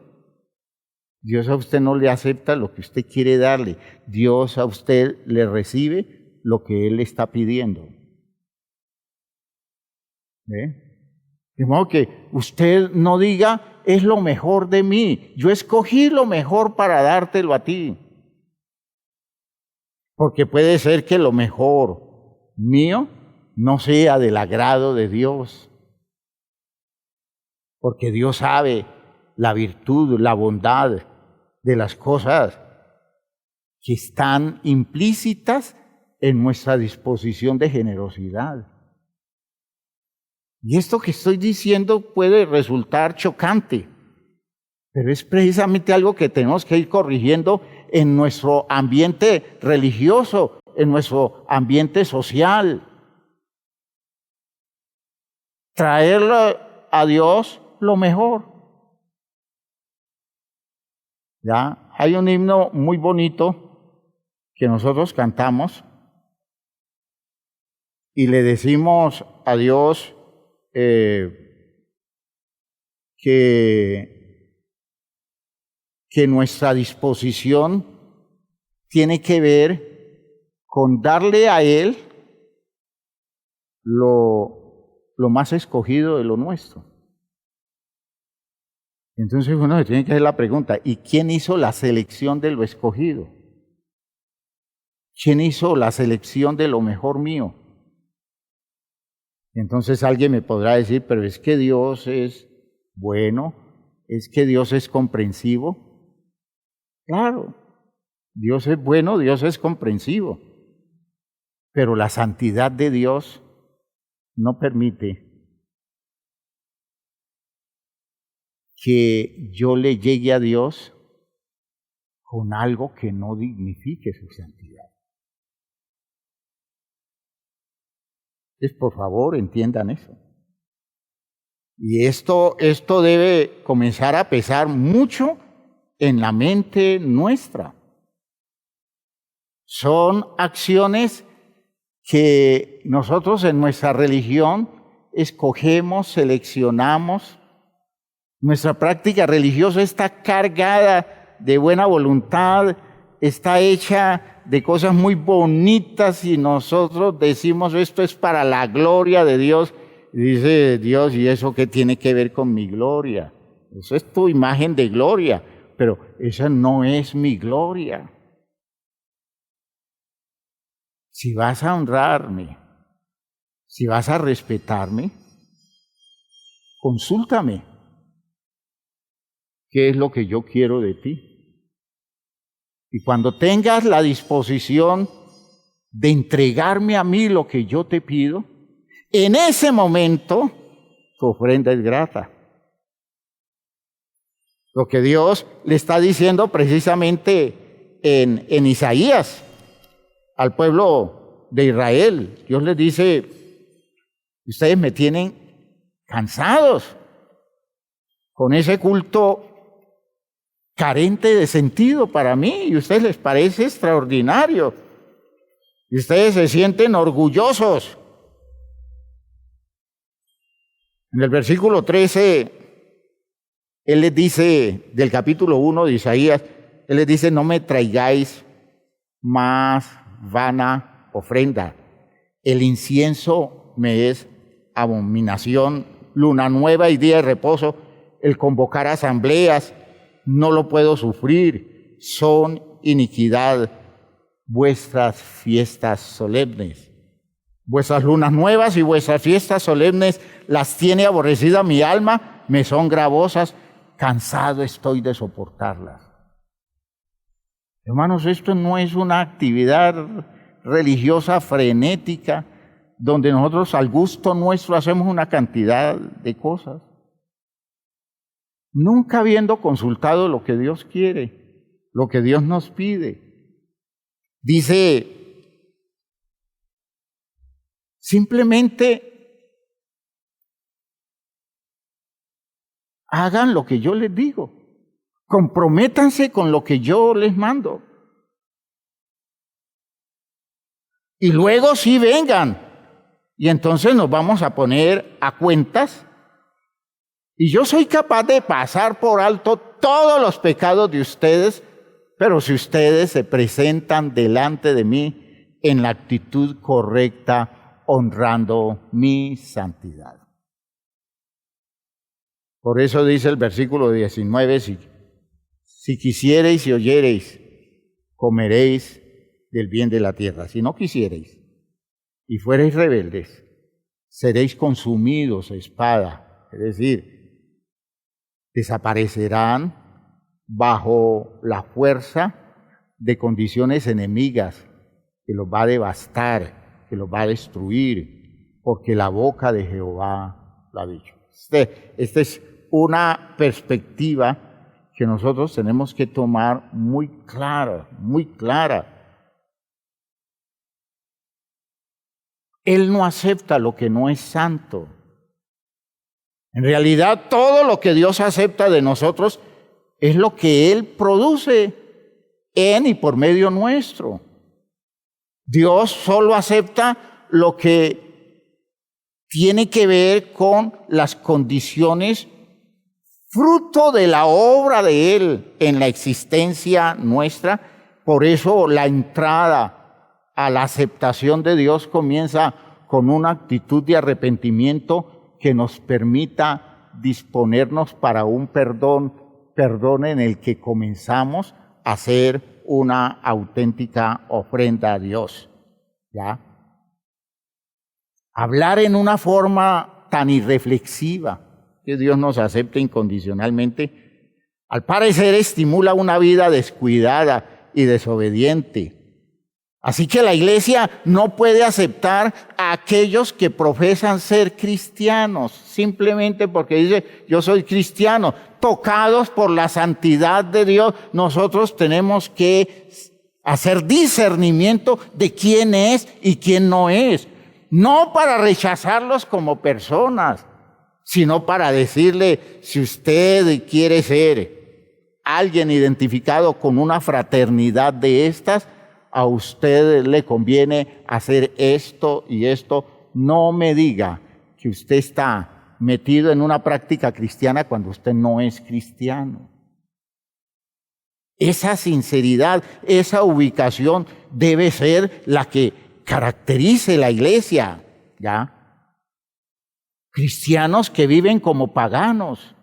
Dios a usted no le acepta lo que usted quiere darle. Dios a usted le recibe lo que Él está pidiendo. De modo que usted no diga, es lo mejor de mí. Yo escogí lo mejor para dártelo a ti. Porque puede ser que lo mejor mío no sea del agrado de Dios. Porque Dios sabe la virtud, la bondad de las cosas que están implícitas en nuestra disposición de generosidad. Y esto que estoy diciendo puede resultar chocante, pero es precisamente algo que tenemos que ir corrigiendo en nuestro ambiente religioso, en nuestro ambiente social. Traerle a Dios lo mejor. ¿Ya? Hay un himno muy bonito que nosotros cantamos y le decimos a Dios que nuestra disposición tiene que ver con darle a Él lo más escogido de lo nuestro. Entonces uno se tiene que hacer la pregunta, ¿y quién hizo la selección de lo escogido? ¿Quién hizo la selección de lo mejor mío? Entonces alguien me podrá decir, pero es que Dios es bueno, es que Dios es comprensivo. Claro, Dios es bueno, Dios es comprensivo, pero la santidad de Dios no permite que yo le llegue a Dios con algo que no dignifique su santidad. Entonces, por favor, entiendan eso. Y esto debe comenzar a pesar mucho en la mente nuestra. Son acciones que nosotros en nuestra religión escogemos, seleccionamos. Nuestra práctica religiosa está cargada de buena voluntad, está hecha de cosas muy bonitas y nosotros decimos esto es para la gloria de Dios. Y dice Dios, ¿y eso qué tiene que ver con mi gloria? Eso es tu imagen de gloria, pero esa no es mi gloria. Si vas a honrarme, si vas a respetarme, consúltame. ¿Qué es lo que yo quiero de ti? Y cuando tengas la disposición de entregarme a mí lo que yo te pido, en ese momento tu ofrenda es grata. Lo que Dios le está diciendo precisamente en Isaías al pueblo de Israel. Dios les dice, ustedes me tienen cansados con ese culto carente de sentido para mí, y a ustedes les parece extraordinario, y ustedes se sienten orgullosos. En el versículo 13, Él les dice, del capítulo 1 de Isaías, Él les dice, no me traigáis más vana ofrenda. El incienso me es abominación, luna nueva y día de reposo, el convocar asambleas, no lo puedo sufrir, son iniquidad vuestras fiestas solemnes. Vuestras lunas nuevas y vuestras fiestas solemnes las tiene aborrecida mi alma, me son gravosas, cansado estoy de soportarlas. Hermanos, esto no es una actividad religiosa frenética donde nosotros al gusto nuestro hacemos una cantidad de cosas, nunca habiendo consultado lo que Dios quiere, lo que Dios nos pide. Dice, simplemente hagan lo que yo les digo, comprométanse con lo que yo les mando. Y luego sí vengan, y entonces nos vamos a poner a cuentas. Y yo soy capaz de pasar por alto todos los pecados de ustedes, pero si ustedes se presentan delante de mí en la actitud correcta, honrando mi santidad. Por eso dice el versículo 19, si quisiereis y oyereis, comeréis del bien de la tierra. Si no quisiereis y fuereis rebeldes, seréis consumidos a espada, es decir, desaparecerán bajo la fuerza de condiciones enemigas que los va a devastar, que los va a destruir, porque la boca de Jehová lo ha dicho. Esta es una perspectiva que nosotros tenemos que tomar muy clara, muy clara. Él no acepta lo que no es santo. En realidad, todo lo que Dios acepta de nosotros es lo que Él produce en y por medio nuestro. Dios solo acepta lo que tiene que ver con las condiciones fruto de la obra de Él en la existencia nuestra. Por eso la entrada a la aceptación de Dios comienza con una actitud de arrepentimiento que nos permita disponernos para un perdón en el que comenzamos a hacer una auténtica ofrenda a Dios. ¿Ya? Hablar en una forma tan irreflexiva que Dios nos acepte incondicionalmente, al parecer estimula una vida descuidada y desobediente. Así que la iglesia no puede aceptar a aquellos que profesan ser cristianos, simplemente porque dice, yo soy cristiano. Tocados por la santidad de Dios, nosotros tenemos que hacer discernimiento de quién es y quién no es. No para rechazarlos como personas, sino para decirle, si usted quiere ser alguien identificado con una fraternidad de estas, a usted le conviene hacer esto y esto. No me diga que usted está metido en una práctica cristiana cuando usted no es cristiano. Esa sinceridad, esa ubicación debe ser la que caracterice la iglesia, ¿ya? Cristianos que viven como paganos.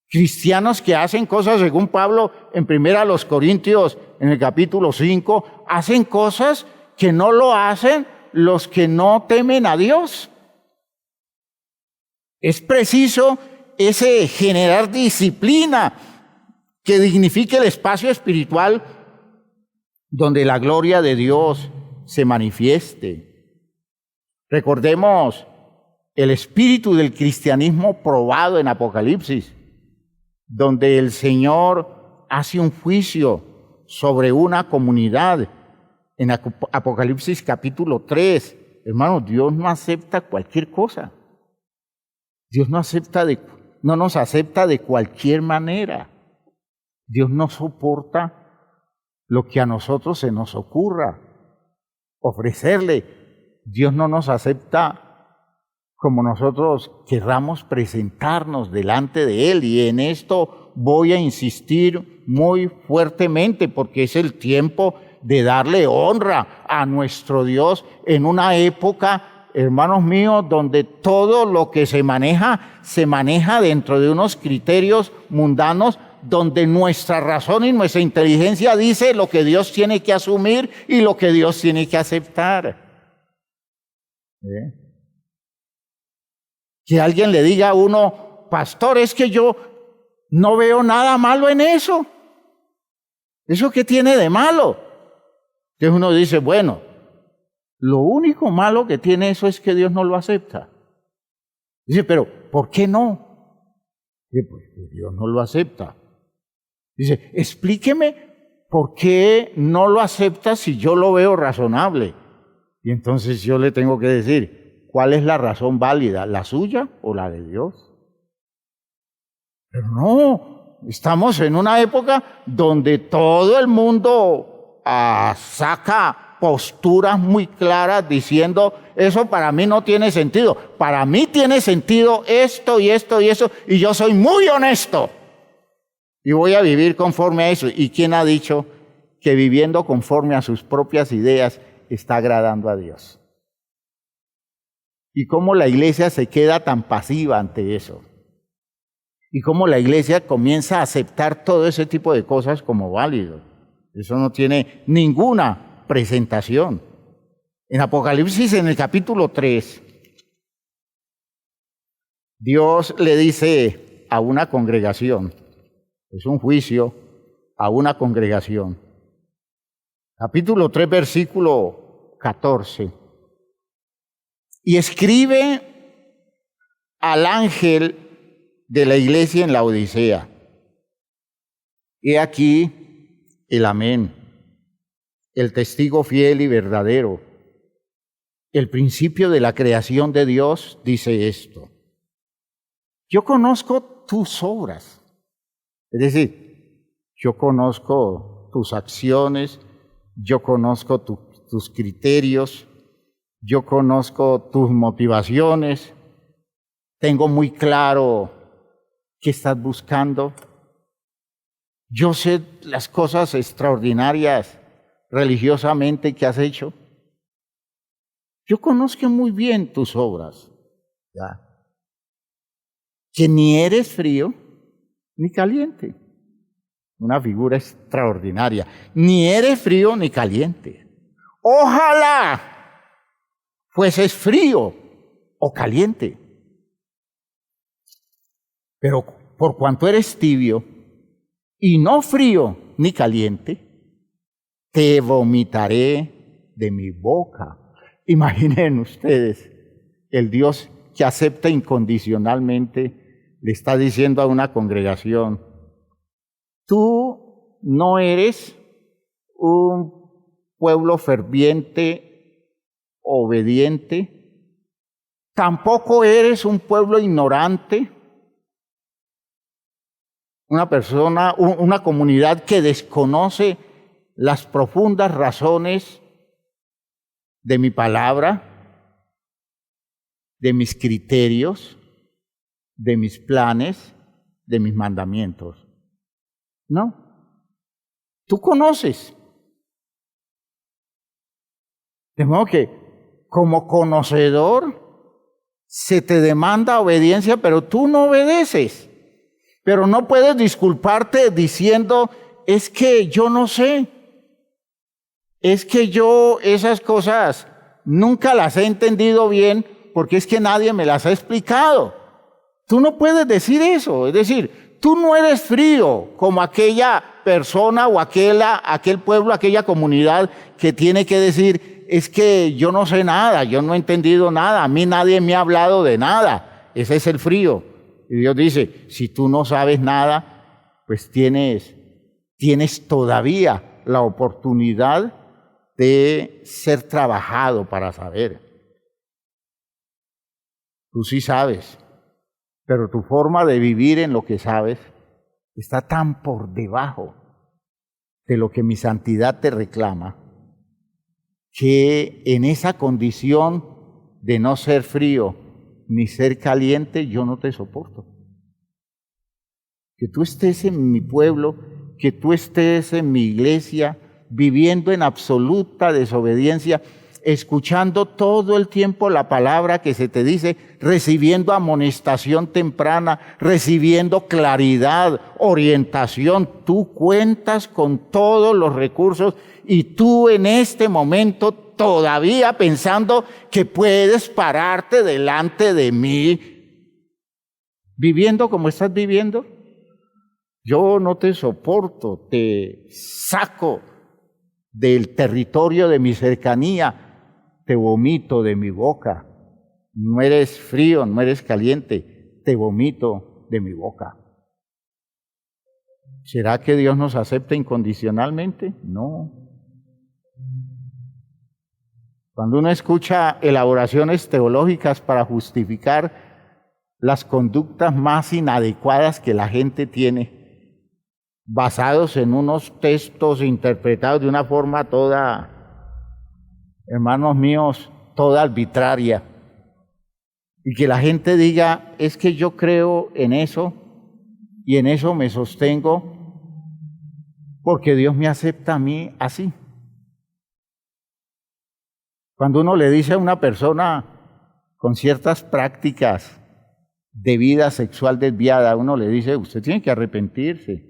Cristianos que hacen cosas, según Pablo en 1 Corintios, en el capítulo 5, hacen cosas que no lo hacen los que no temen a Dios. Es preciso ese generar disciplina que dignifique el espacio espiritual donde la gloria de Dios se manifieste. Recordemos el espíritu del cristianismo probado en Apocalipsis, donde el Señor hace un juicio sobre una comunidad. En Apocalipsis capítulo 3, hermanos, Dios no acepta cualquier cosa. Dios no nos acepta de cualquier manera. Dios no soporta lo que a nosotros se nos ocurra ofrecerle. Dios no nos acepta como nosotros querramos presentarnos delante de Él. Y en esto voy a insistir muy fuertemente, porque es el tiempo de darle honra a nuestro Dios en una época, hermanos míos, donde todo lo que se maneja dentro de unos criterios mundanos, donde nuestra razón y nuestra inteligencia dice lo que Dios tiene que asumir y lo que Dios tiene que aceptar. Que alguien le diga a uno, pastor, es que yo no veo nada malo en eso. ¿Eso qué tiene de malo? Entonces uno dice, bueno, lo único malo que tiene eso es que Dios no lo acepta. Dice, pero ¿por qué no? Dice, pues Dios no lo acepta. Dice, explíqueme por qué no lo acepta si yo lo veo razonable. Y entonces yo le tengo que decir, ¿cuál es la razón válida? ¿La suya o la de Dios? Pero no, estamos en una época donde todo el mundo saca posturas muy claras diciendo, eso para mí no tiene sentido. Para mí tiene sentido esto y esto y eso, y yo soy muy honesto. Y voy a vivir conforme a eso. ¿Y quién ha dicho que viviendo conforme a sus propias ideas está agradando a Dios? Y cómo la iglesia se queda tan pasiva ante eso. Y cómo la iglesia comienza a aceptar todo ese tipo de cosas como válido. Eso no tiene ninguna presentación. En Apocalipsis, en el capítulo 3, Dios le dice a una congregación, es un juicio a una congregación. Capítulo 3, versículo 14. Y escribe al ángel de la iglesia en la Odisea. He aquí el amén, el testigo fiel y verdadero. El principio de la creación de Dios dice esto. Yo conozco tus obras. Es decir, yo conozco tus acciones, yo conozco tus criterios, yo conozco tus motivaciones, tengo muy claro qué estás buscando. Yo sé las cosas extraordinarias religiosamente que has hecho. Yo conozco muy bien tus obras, ¿ya? Que ni eres frío ni caliente. Una figura extraordinaria. Ni eres frío ni caliente. Ojalá fueses frío o caliente. Pero por cuanto eres tibio y no frío ni caliente, te vomitaré de mi boca. Imaginen ustedes, el Dios que acepta incondicionalmente le está diciendo a una congregación: tú no eres un pueblo ferviente, obediente, tampoco eres un pueblo ignorante, una comunidad que desconoce las profundas razones de mi palabra, de mis criterios, de mis planes, de mis mandamientos. No, tú conoces. De modo que, como conocedor, se te demanda obediencia, pero tú no obedeces. Pero no puedes disculparte diciendo: es que yo no sé, es que yo esas cosas nunca las he entendido bien porque es que nadie me las ha explicado. Tú no puedes decir eso, es decir, tú no eres frío como aquella persona o aquel pueblo, aquella comunidad que tiene que decir: es que yo no sé nada, yo no he entendido nada, a mí nadie me ha hablado de nada. Ese es el frío. Y Dios dice: si tú no sabes nada, pues tienes todavía la oportunidad de ser trabajado para saber. Tú sí sabes, pero tu forma de vivir en lo que sabes está tan por debajo de lo que mi santidad te reclama, que en esa condición de no ser frío ni ser caliente, yo no te soporto. Que tú estés en mi pueblo, que tú estés en mi iglesia, viviendo en absoluta desobediencia, escuchando todo el tiempo la palabra que se te dice, recibiendo amonestación temprana, recibiendo claridad, orientación. Tú cuentas con todos los recursos y tú en este momento todavía pensando que puedes pararte delante de mí, viviendo como estás viviendo. Yo no te soporto, te saco del territorio de mi cercanía, te vomito de mi boca. No eres frío, no eres caliente, te vomito de mi boca. ¿Será que Dios nos acepta incondicionalmente? No. Cuando uno escucha elaboraciones teológicas para justificar las conductas más inadecuadas que la gente tiene, basados en unos textos interpretados de una forma toda, hermanos míos, toda arbitraria, y que la gente diga: es que yo creo en eso y en eso me sostengo porque Dios me acepta a mí así. Cuando uno le dice a una persona con ciertas prácticas de vida sexual desviada, uno le dice: usted tiene que arrepentirse,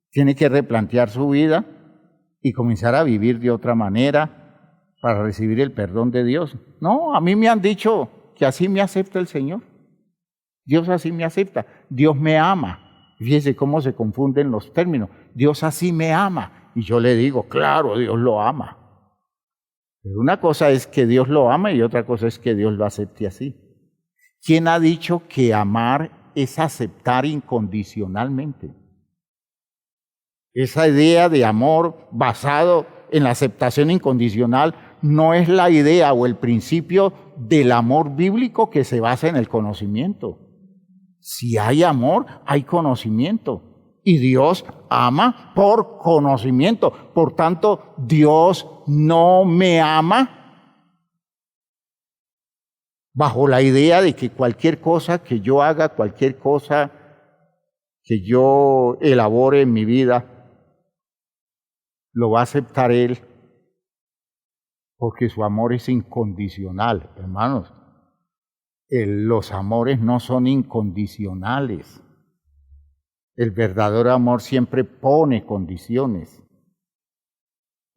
tiene que replantear su vida y comenzar a vivir de otra manera para recibir el perdón de Dios. No, a mí me han dicho que así me acepta el Señor. Dios así me acepta. Dios me ama. Fíjese cómo se confunden los términos. Dios así me ama. Y yo le digo: claro, Dios lo ama. Pero una cosa es que Dios lo ama y otra cosa es que Dios lo acepte así. ¿Quién ha dicho que amar es aceptar incondicionalmente? Esa idea de amor basado en la aceptación incondicional no es la idea o el principio del amor bíblico que se basa en el conocimiento. Si hay amor, hay conocimiento. Y Dios ama por conocimiento. Por tanto, Dios no me ama bajo la idea de que cualquier cosa que yo haga, cualquier cosa que yo elabore en mi vida, lo va a aceptar Él, porque su amor es incondicional. Hermanos, los amores no son incondicionales. El verdadero amor siempre pone condiciones.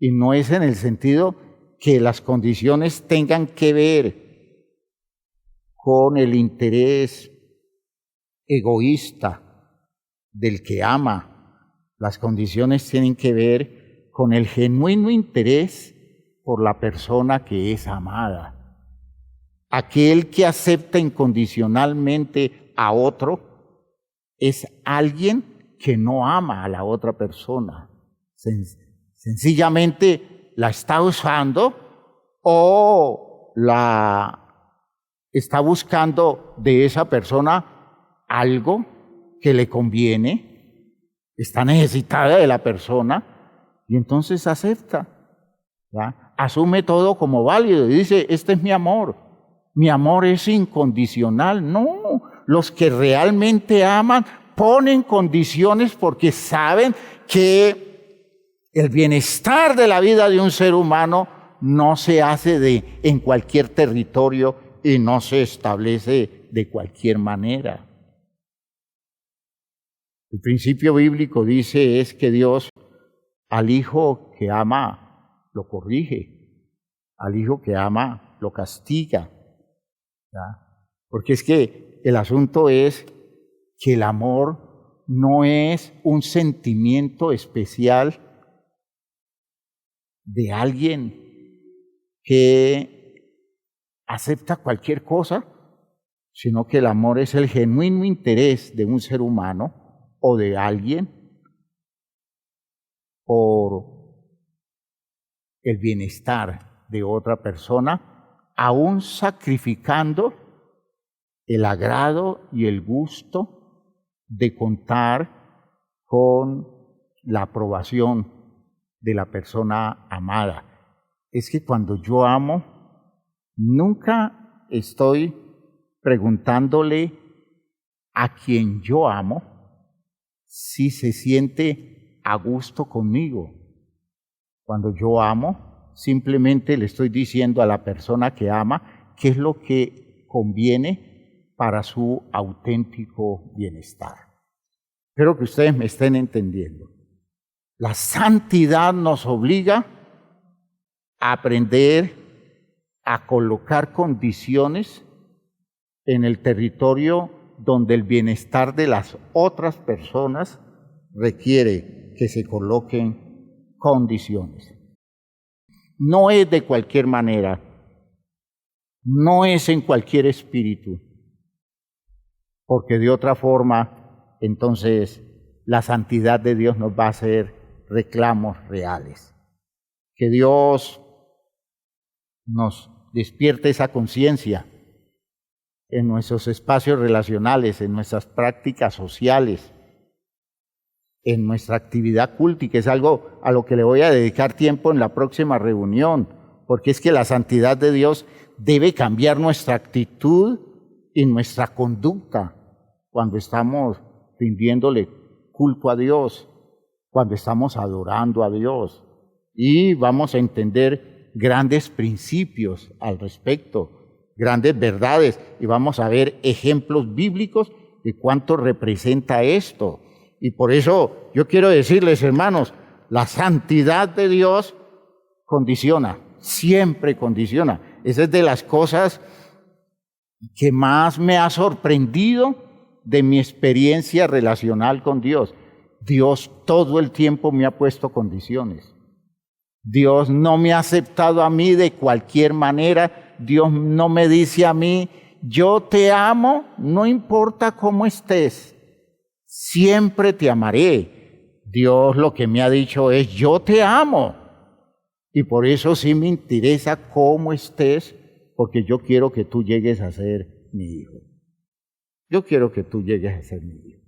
Y no es en el sentido que las condiciones tengan que ver con el interés egoísta del que ama. Las condiciones tienen que ver con el genuino interés por la persona que es amada. Aquel que acepta incondicionalmente a otro es alguien que no ama a la otra persona. Sencillamente la está usando o la está buscando de esa persona algo que le conviene, está necesitada de la persona y entonces acepta, ¿ya? Asume todo como válido y dice, este es mi amor es incondicional. No, los que realmente aman ponen condiciones porque saben que el bienestar de la vida de un ser humano no se hace en cualquier territorio y no se establece de cualquier manera. El principio bíblico dice es que Dios al hijo que ama lo corrige, al hijo que ama lo castiga, ¿ya? Porque es que el asunto es que el amor no es un sentimiento especial de alguien que acepta cualquier cosa, sino que el amor es el genuino interés de un ser humano o de alguien por el bienestar de otra persona, aún sacrificando el agrado y el gusto de contar con la aprobación de la persona amada. Es que cuando yo amo, nunca estoy preguntándole a quien yo amo si se siente a gusto conmigo. Cuando yo amo, simplemente le estoy diciendo a la persona que ama qué es lo que conviene para su auténtico bienestar. Espero que ustedes me estén entendiendo. La santidad nos obliga a aprender a colocar condiciones en el territorio donde el bienestar de las otras personas requiere que se coloquen condiciones. No es de cualquier manera, no es en cualquier espíritu, porque de otra forma, entonces, la santidad de Dios nos va a hacer reclamos reales. Que Dios nos despierte esa conciencia en nuestros espacios relacionales, en nuestras prácticas sociales, en nuestra actividad cultica, que es algo a lo que le voy a dedicar tiempo en la próxima reunión, porque es que la santidad de Dios debe cambiar nuestra actitud y nuestra conducta cuando estamos rindiéndole culto a Dios, cuando estamos adorando a Dios, y vamos a entender grandes principios al respecto, grandes verdades, y vamos a ver ejemplos bíblicos de cuánto representa esto. Y por eso yo quiero decirles, hermanos, la santidad de Dios condiciona, siempre condiciona. Esa es de las cosas que más me ha sorprendido de mi experiencia relacional con Dios. Dios todo el tiempo me ha puesto condiciones. Dios no me ha aceptado a mí de cualquier manera. Dios no me dice a mí, yo te amo, no importa cómo estés, siempre te amaré. Dios lo que me ha dicho es, yo te amo. Y por eso sí me interesa cómo estés, porque yo quiero que tú llegues a ser mi hijo. Yo quiero que tú llegues a ser mi hijo.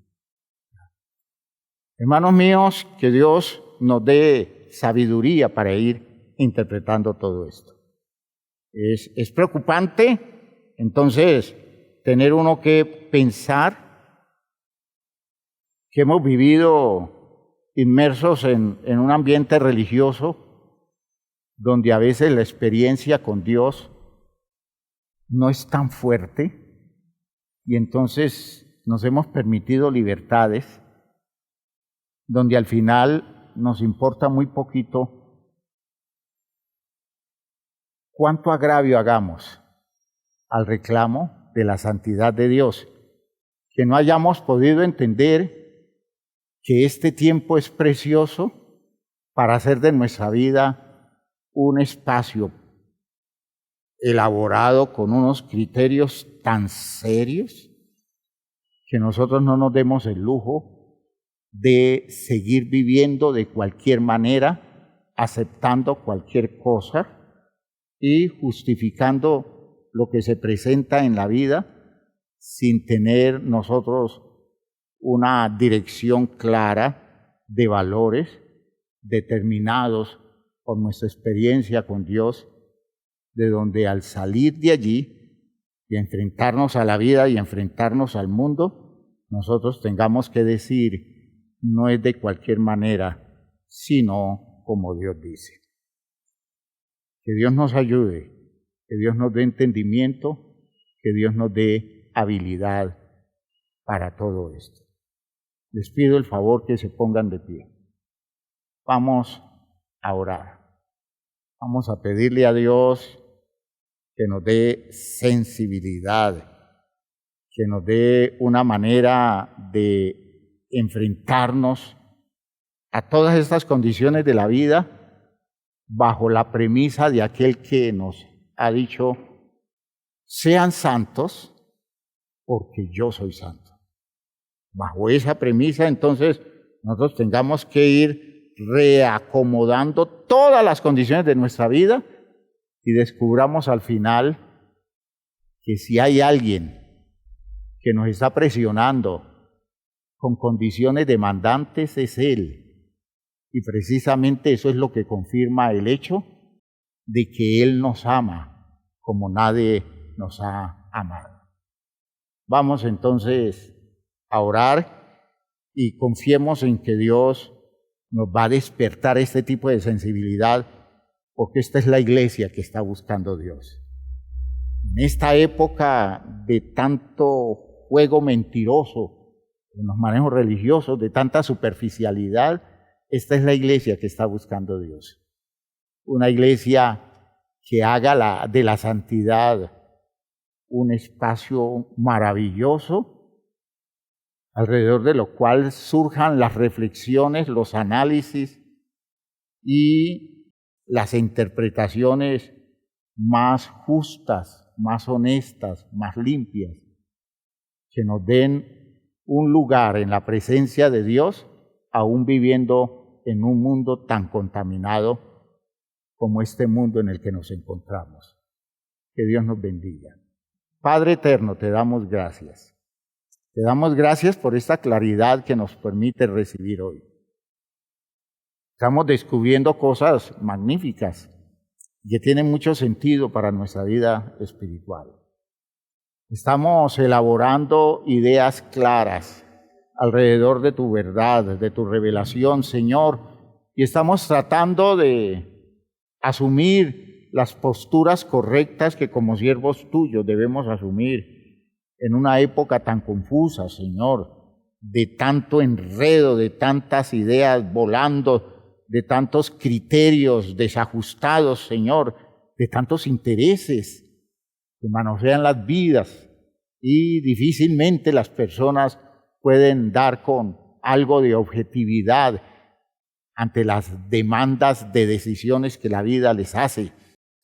Hermanos míos, que Dios nos dé sabiduría para ir interpretando todo esto. Es preocupante, entonces, tener uno que pensar que hemos vivido inmersos en un ambiente religioso donde a veces la experiencia con Dios no es tan fuerte y entonces nos hemos permitido libertades donde al final nos importa muy poquito cuánto agravio hagamos al reclamo de la santidad de Dios, que no hayamos podido entender que este tiempo es precioso para hacer de nuestra vida un espacio elaborado con unos criterios tan serios que nosotros no nos demos el lujo de seguir viviendo de cualquier manera, aceptando cualquier cosa y justificando lo que se presenta en la vida sin tener nosotros una dirección clara de valores determinados por nuestra experiencia con Dios, de donde al salir de allí y enfrentarnos a la vida y enfrentarnos al mundo, nosotros tengamos que decir, no es de cualquier manera, sino como Dios dice. Que Dios nos ayude, que Dios nos dé entendimiento, que Dios nos dé habilidad para todo esto. Les pido el favor que se pongan de pie. Vamos a orar. Vamos a pedirle a Dios que nos dé sensibilidad, que nos dé una manera de enfrentarnos a todas estas condiciones de la vida bajo la premisa de aquel que nos ha dicho, sean santos porque yo soy santo. Bajo esa premisa, entonces, nosotros tengamos que ir reacomodando todas las condiciones de nuestra vida y descubramos al final que si hay alguien que nos está presionando con condiciones demandantes, es Él. Y precisamente eso es lo que confirma el hecho de que Él nos ama como nadie nos ha amado. Vamos entonces a orar y confiemos en que Dios nos va a despertar este tipo de sensibilidad, porque esta es la iglesia que está buscando Dios. En esta época de tanto juego mentiroso, en los manejos religiosos, de tanta superficialidad, esta es la iglesia que está buscando Dios. Una iglesia que haga de la santidad un espacio maravilloso, alrededor de lo cual surjan las reflexiones, los análisis y las interpretaciones más justas, más honestas, más limpias, que nos den un lugar en la presencia de Dios, aún viviendo en un mundo tan contaminado como este mundo en el que nos encontramos. Que Dios nos bendiga. Padre eterno, te damos gracias. Te damos gracias por esta claridad que nos permite recibir hoy. Estamos descubriendo cosas magníficas que tienen mucho sentido para nuestra vida espiritual. Estamos elaborando ideas claras alrededor de tu verdad, de tu revelación, Señor, y estamos tratando de asumir las posturas correctas que como siervos tuyos debemos asumir en una época tan confusa, Señor, de tanto enredo, de tantas ideas volando, de tantos criterios desajustados, Señor, de tantos intereses que manosean las vidas y difícilmente las personas pueden dar con algo de objetividad ante las demandas de decisiones que la vida les hace.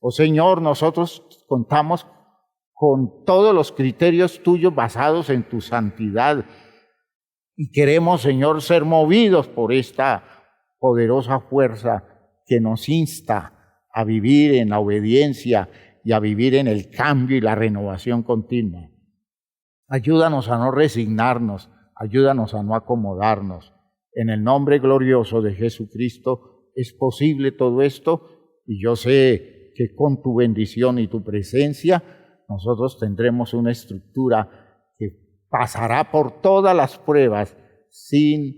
Oh Señor, nosotros contamos con todos los criterios tuyos basados en tu santidad y queremos, Señor, ser movidos por esta poderosa fuerza que nos insta a vivir en la obediencia y a vivir en el cambio y la renovación continua. Ayúdanos a no resignarnos, ayúdanos a no acomodarnos. En el nombre glorioso de Jesucristo es posible todo esto y yo sé que con tu bendición y tu presencia nosotros tendremos una estructura que pasará por todas las pruebas sin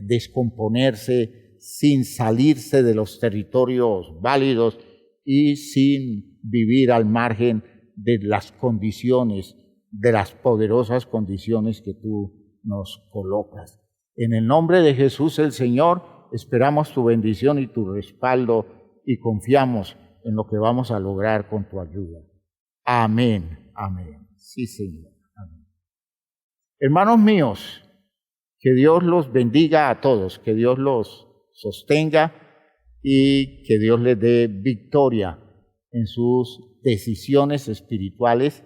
descomponerse, sin salirse de los territorios válidos y sin vivir al margen de las condiciones, de las poderosas condiciones que tú nos colocas. En el nombre de Jesús el Señor, esperamos tu bendición y tu respaldo y confiamos en lo que vamos a lograr con tu ayuda. Amén, amén. Sí, Señor. Amén. Hermanos míos, que Dios los bendiga a todos, que Dios los sostenga y que Dios les dé victoria en sus decisiones espirituales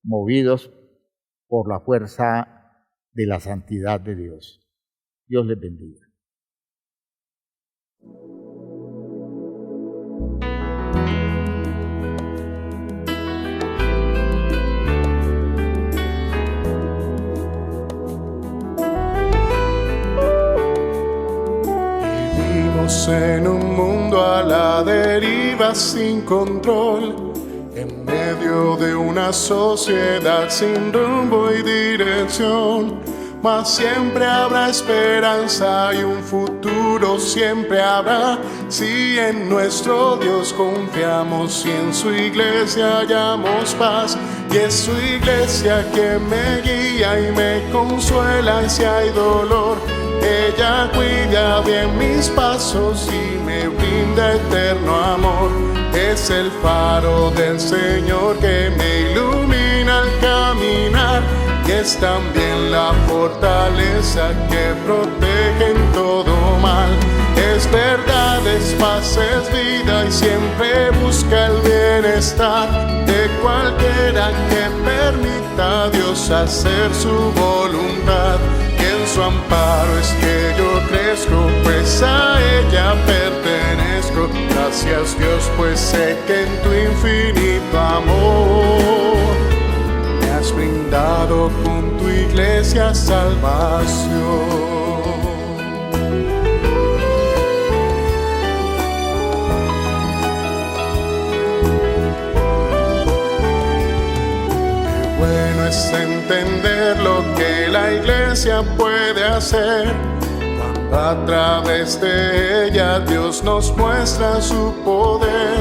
movidos por la fuerza de la santidad de Dios. Dios les bendiga. En un mundo a la deriva sin control, en medio de una sociedad sin rumbo y dirección, mas siempre habrá esperanza y un futuro siempre habrá, si en nuestro Dios confiamos y en su iglesia hallamos paz. Y es su iglesia que me guía y me consuela si hay dolor. Ella cuida bien mis pasos y me brinda eterno amor. Es el faro del Señor que me ilumina al caminar, y es también la fortaleza que protege en todo mal. Es verdad, es paz, es vida y siempre busca el bienestar de cualquiera que permita a Dios hacer su voluntad. En su amparo es que yo crezco, pues a ella pertenezco. Gracias Dios, pues sé que en tu infinito amor me has brindado con tu iglesia salvación. Bueno es entender lo que la iglesia puede hacer, cuando a través de ella Dios nos muestra su poder.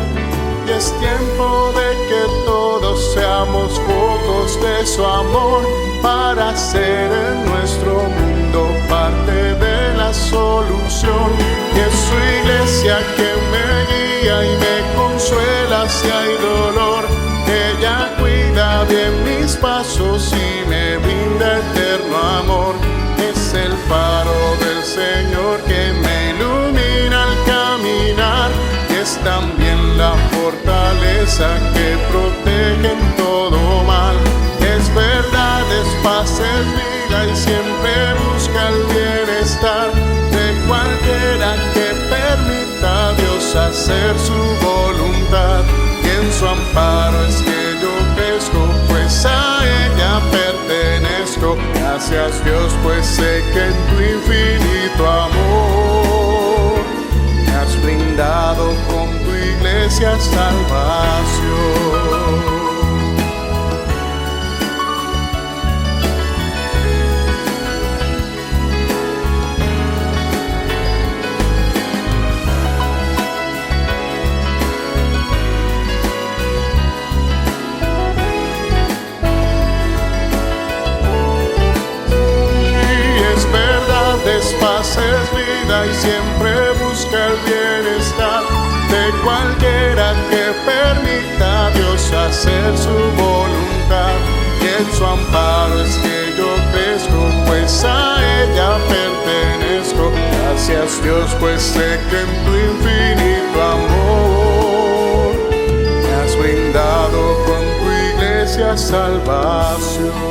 Y es tiempo de que todos seamos focos de su amor, para ser en nuestro mundo parte de la solución. Y es su iglesia que me guía y me consuela si hay dolor. Ella cuida bien mis pasos y me brinda eterno amor. Es el faro del Señor que me ilumina al caminar, y es también la fortaleza que protege en todo mal. Es verdad, es paz, es vida y siempre busca el bienestar de cualquiera que permita a Dios hacer su voluntad. En su amparo es que yo crezco, pues a ella pertenezco. Gracias Dios, pues sé que en tu infinito amor me has brindado con tu iglesia salvación. Es paz, es vida y siempre busca el bienestar de cualquiera que permita a Dios hacer su voluntad. Y en su amparo es que yo crezco, pues a ella pertenezco. Gracias Dios, pues sé que en tu infinito amor me has brindado con tu iglesia salvación.